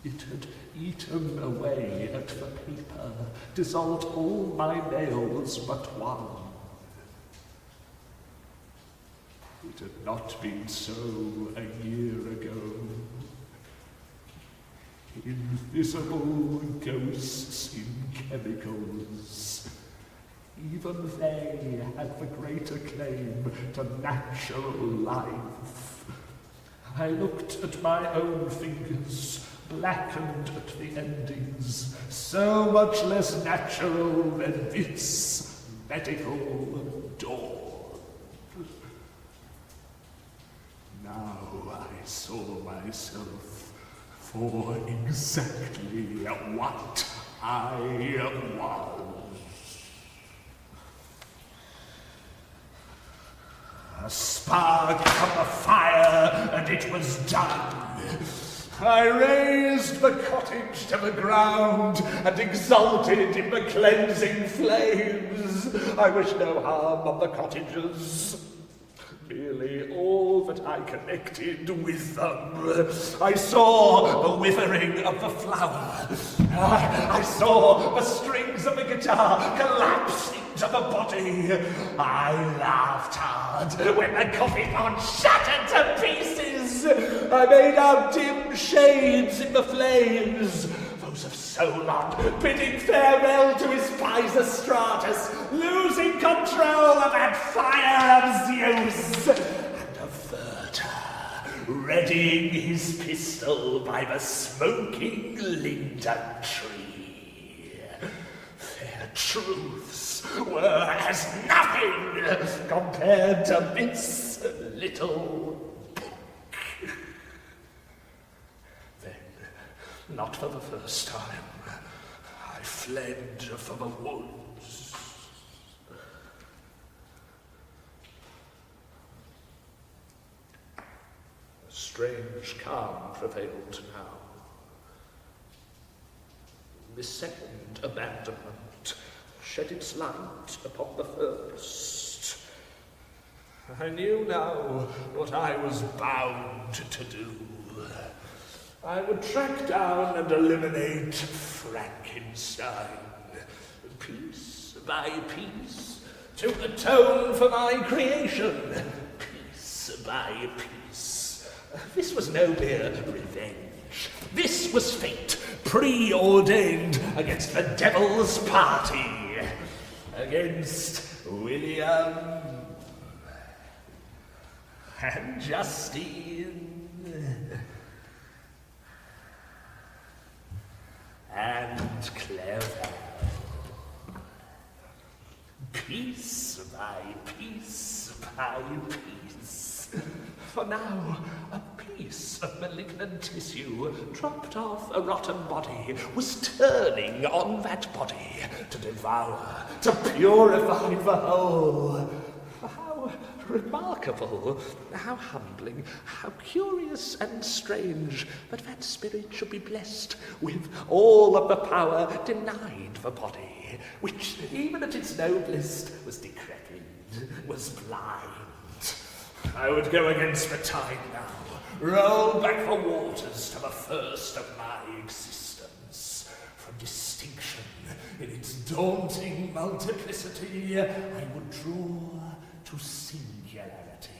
It had eaten away at the paper, dissolved all my nails but one. It had not been so a year ago. Invisible ghosts in chemicals. Even they had the greater claim to natural life. I looked at my own fingers, blackened at the endings, so much less natural than this medical dawn. Now I saw myself for exactly what I was. A spark from the fire, and it was done. I raised the cottage to the ground and exulted in the cleansing flames. I wish no harm on the cottagers, merely all that I connected with them. I saw the withering of the flower. I saw the strings of the guitar collapse into the body. I laughed hard when the coffee pot shattered to pieces. I made out dim shades in the flames, those of Solon bidding farewell to his Pisistratus, losing control of that fire of Zeus, and of Werther, readying his pistol by the smoking linden tree. Their truths were as nothing compared to this little book. Then, not for the first time, I fled for the woods. A strange calm prevailed now. This second abandonment shed its light upon the first. I knew now what I was bound to do. I would track down and eliminate Frankenstein, piece by piece, to atone for my creation, piece by piece. This was no mere revenge. This was fate, preordained against the devil's party, against William and Justine and Clever. Piece by piece by piece. For now, a piece of malignant tissue, dropped off a rotten body, was turning on that body to devour, to purify the whole. How remarkable, how humbling, how curious and strange that that spirit should be blessed with all of the power denied the body, which, even at its noblest, was decrepit, was blind. I would go against the tide now, roll back the waters to the first of my existence. From distinction in its daunting multiplicity, I would draw to singularity.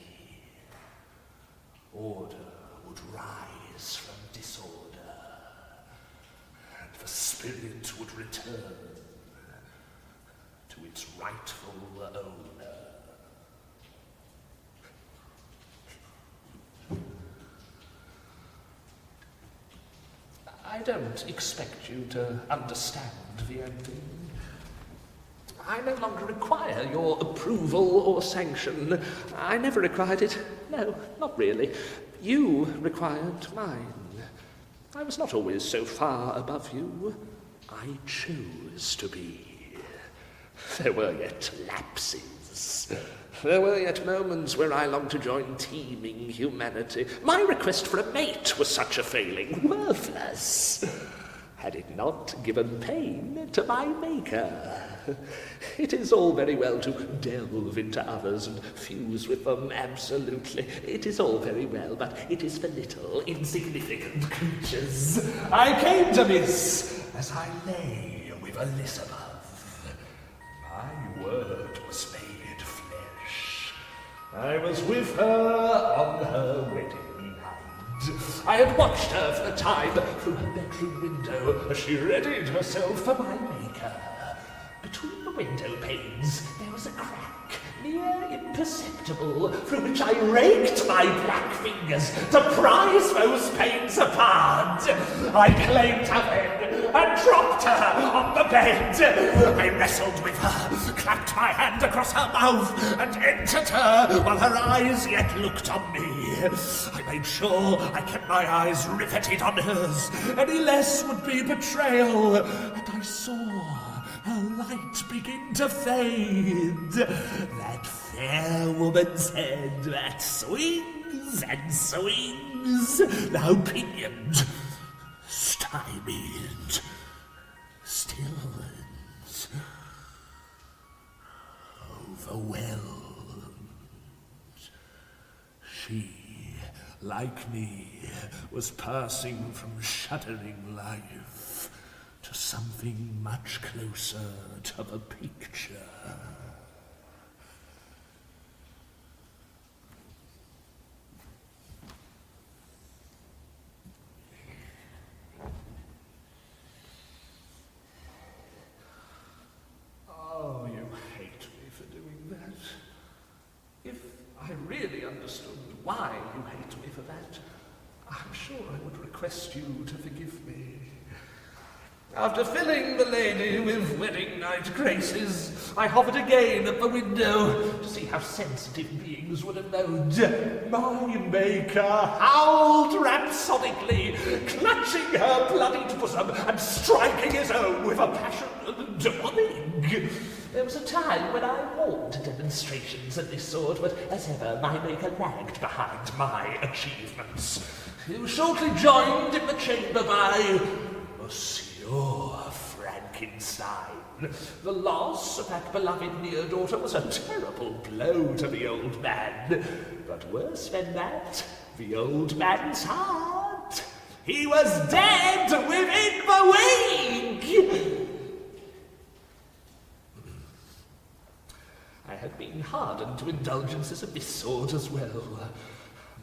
Order would rise from disorder, and the spirit would return to its rightful owner. I don't expect you to understand the ending. I no longer require your approval or sanction. I never required it. No, not really. You required mine. I was not always so far above you. I chose to be. There were yet lapses. There were yet moments where I longed to join teeming humanity. My request for a mate was such a failing. Worthless. Had it not given pain to my maker. It is all very well to delve into others and fuse with them, absolutely. It is all very well, but it is for little, insignificant creatures. I came to this as I lay with Elizabeth. My word was made flesh. I was with her on her wedding night. I had watched her for a time through her bedroom window as she readied herself for my maker. Between the window panes there was a crack, near imperceptible, through which I raked my black fingers to prise those panes apart. I claimed her then and dropped her on the bed. I wrestled with her, clapped my hand across her mouth, and entered her while her eyes yet looked on me. I made sure I kept my eyes riveted on hers. Any less would be betrayal, and I saw her light begin to fade. That fair woman's head that swings and swings, now pinioned, stymied, stilled, overwhelmed. She, like me, was passing from shuddering life to something much closer to the picture. Oh, you hate me for doing that. If I really understood why you hate me for that, I'm sure I would request you to forgive me. After filling the lady with wedding night graces, I hovered again at the window to see how sensitive beings would have known. My maker howled rhapsodically, clutching her bloodied bosom and striking his own with a passion demonic. There was a time when I warned demonstrations of this sort, but as ever my maker lagged behind my achievements. He was shortly joined in the chamber by Monsieur Frankenstein. The loss of that beloved near-daughter was a terrible blow to the old man. But worse than that, the old man's heart. He was dead within the week! I had been hardened to indulgences of this sort as well,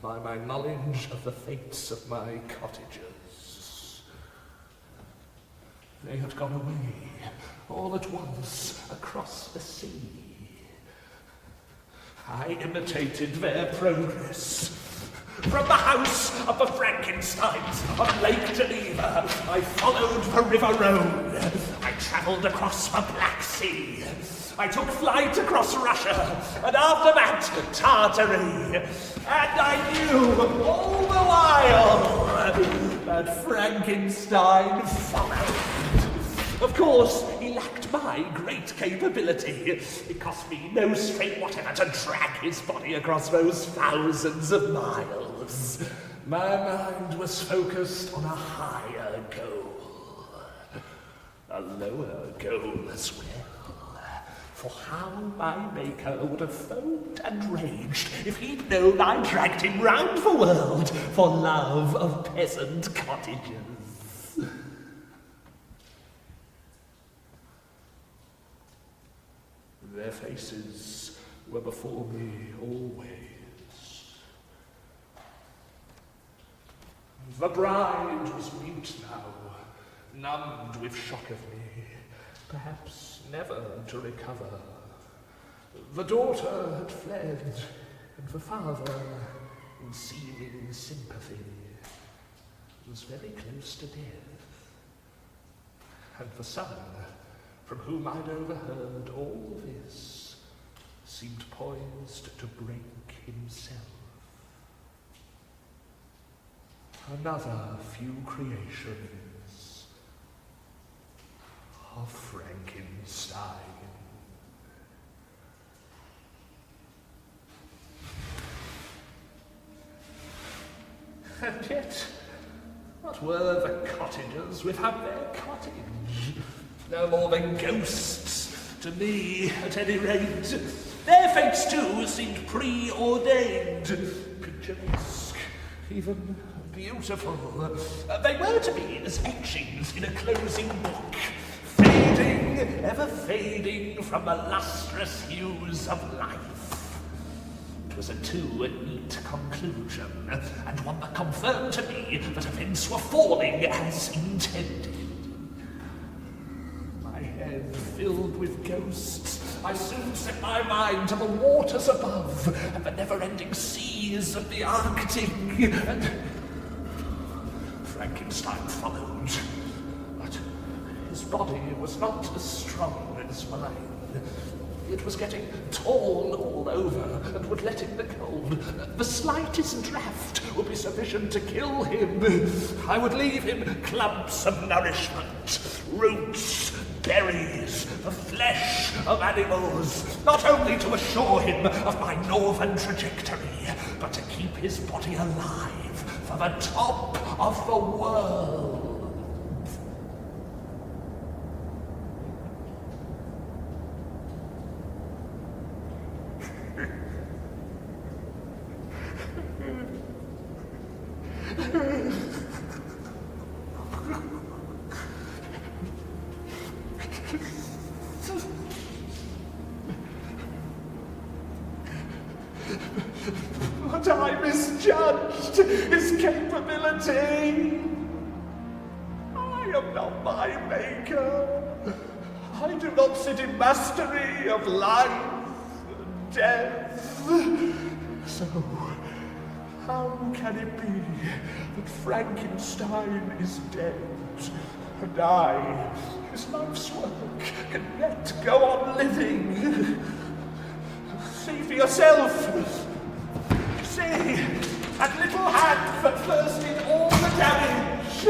by my knowledge of the fates of my cottagers. They had gone away, all at once, across the sea. I imitated their progress. From the house of the Frankensteins on Lake Geneva, I followed the River Rhone. I travelled across the Black Sea. I took flight across Russia, and after that, Tartary. And I knew all the while that Frankenstein followed. Of course, he lacked my great capability. It cost me no strain whatever to drag his body across those thousands of miles. My mind was focused on a higher goal. A lower goal as well. For how my maker would have foamed and raged if he'd known I dragged him round the world for love of peasant cottages. Their faces were before me always. The bride was mute now, numbed with shock of me, perhaps never to recover. The daughter had fled, and the father in seeming sympathy. was very close to death. And the son, from whom I'd overheard all this, seemed poised to break himself. Another few creations of Frankenstein. And yet, what were the cottagers without their cottage? No more than ghosts, to me, at any rate. Their fates, too, seemed preordained, picturesque, even beautiful. They were to be as etchings in a closing book, fading, ever fading from the lustrous hues of life. It was a too neat conclusion, and one that confirmed to me that events were falling as intended. My head filled with ghosts, I soon set my mind to the waters above and the never-ending seas of the Arctic, and Frankenstein followed. But his body was not as strong as mine. It was getting torn all over and would let in the cold. The slightest draught would be sufficient to kill him. I would leave him clumps of nourishment, roots, berries, the flesh of animals, not only to assure him of my northern trajectory, but to keep his body alive for the top of the world. But I misjudged his capability. I am not my maker. I do not sit in mastery of life and death. So, how can it be that Frankenstein is dead, and I, his life's work, can yet go on living? See for yourself. See, that little hand that first did all the damage.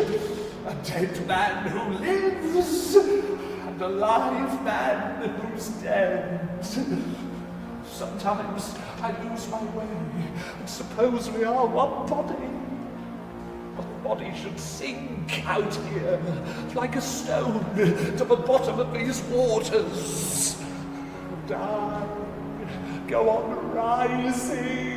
A dead man who lives, and a live man who's dead. Sometimes I lose my way and suppose we are one body. But the body should sink out here like a stone to the bottom of these waters. And I go on rising.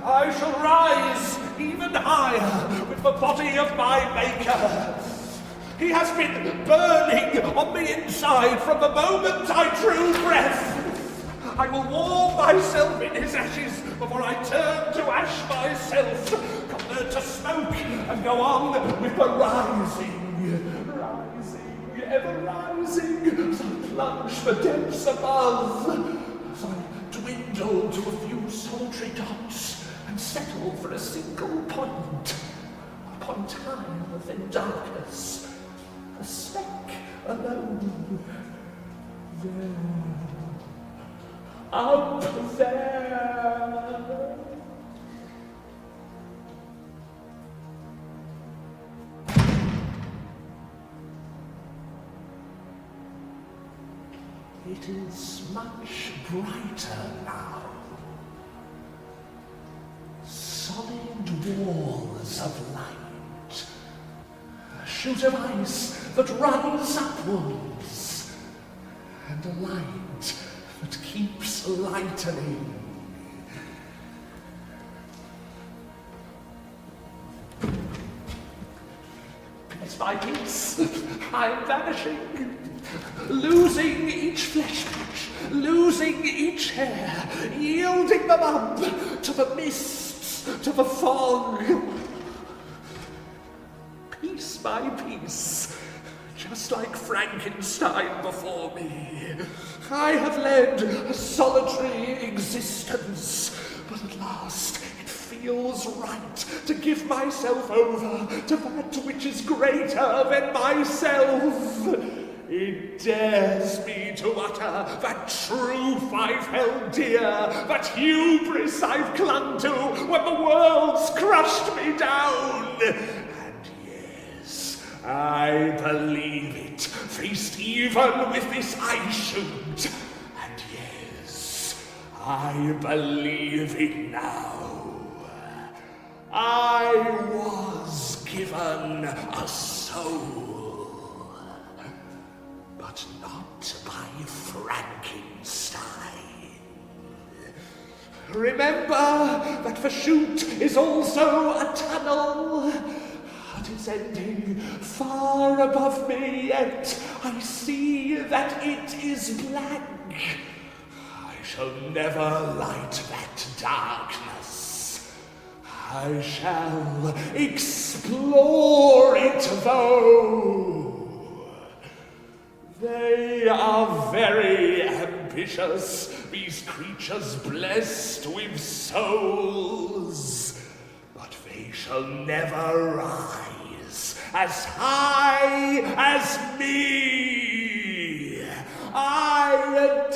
I shall rise even higher with the body of my maker. He has been burning on the inside from the moment I drew breath. I will warm myself in his ashes before I turn to ash myself, convert to smoke, and go on with the rising, rising, ever rising, as I plunge the depths above, as I dwindle to a few solitary dots and settle for a single point, a point higher than darkness, a speck alone, there, up there. It is much brighter now. Solid walls of light. A shoot of ice that runs upwards. And a light that keeps lightening. Piece by piece, I am vanishing. Losing each flesh patch, losing each hair, yielding them up to the mists, to the fog. piece by piece, just like Frankenstein before me. I have led a solitary existence, but at last it feels right to give myself over to that which is greater than myself. It dares me to utter that truth I've held dear, that hubris I've clung to when the world's crushed me down. And yes, I believe it, faced even with this I should. And yes, I believe it now. I was given a soul. But not by Frankenstein. Remember that the chute is also a tunnel, but it's ending far above me, yet I see that it is blank. I shall never light that darkness. I shall explore it, though. They are very ambitious, these creatures blessed with souls, but they shall never rise as high as me. I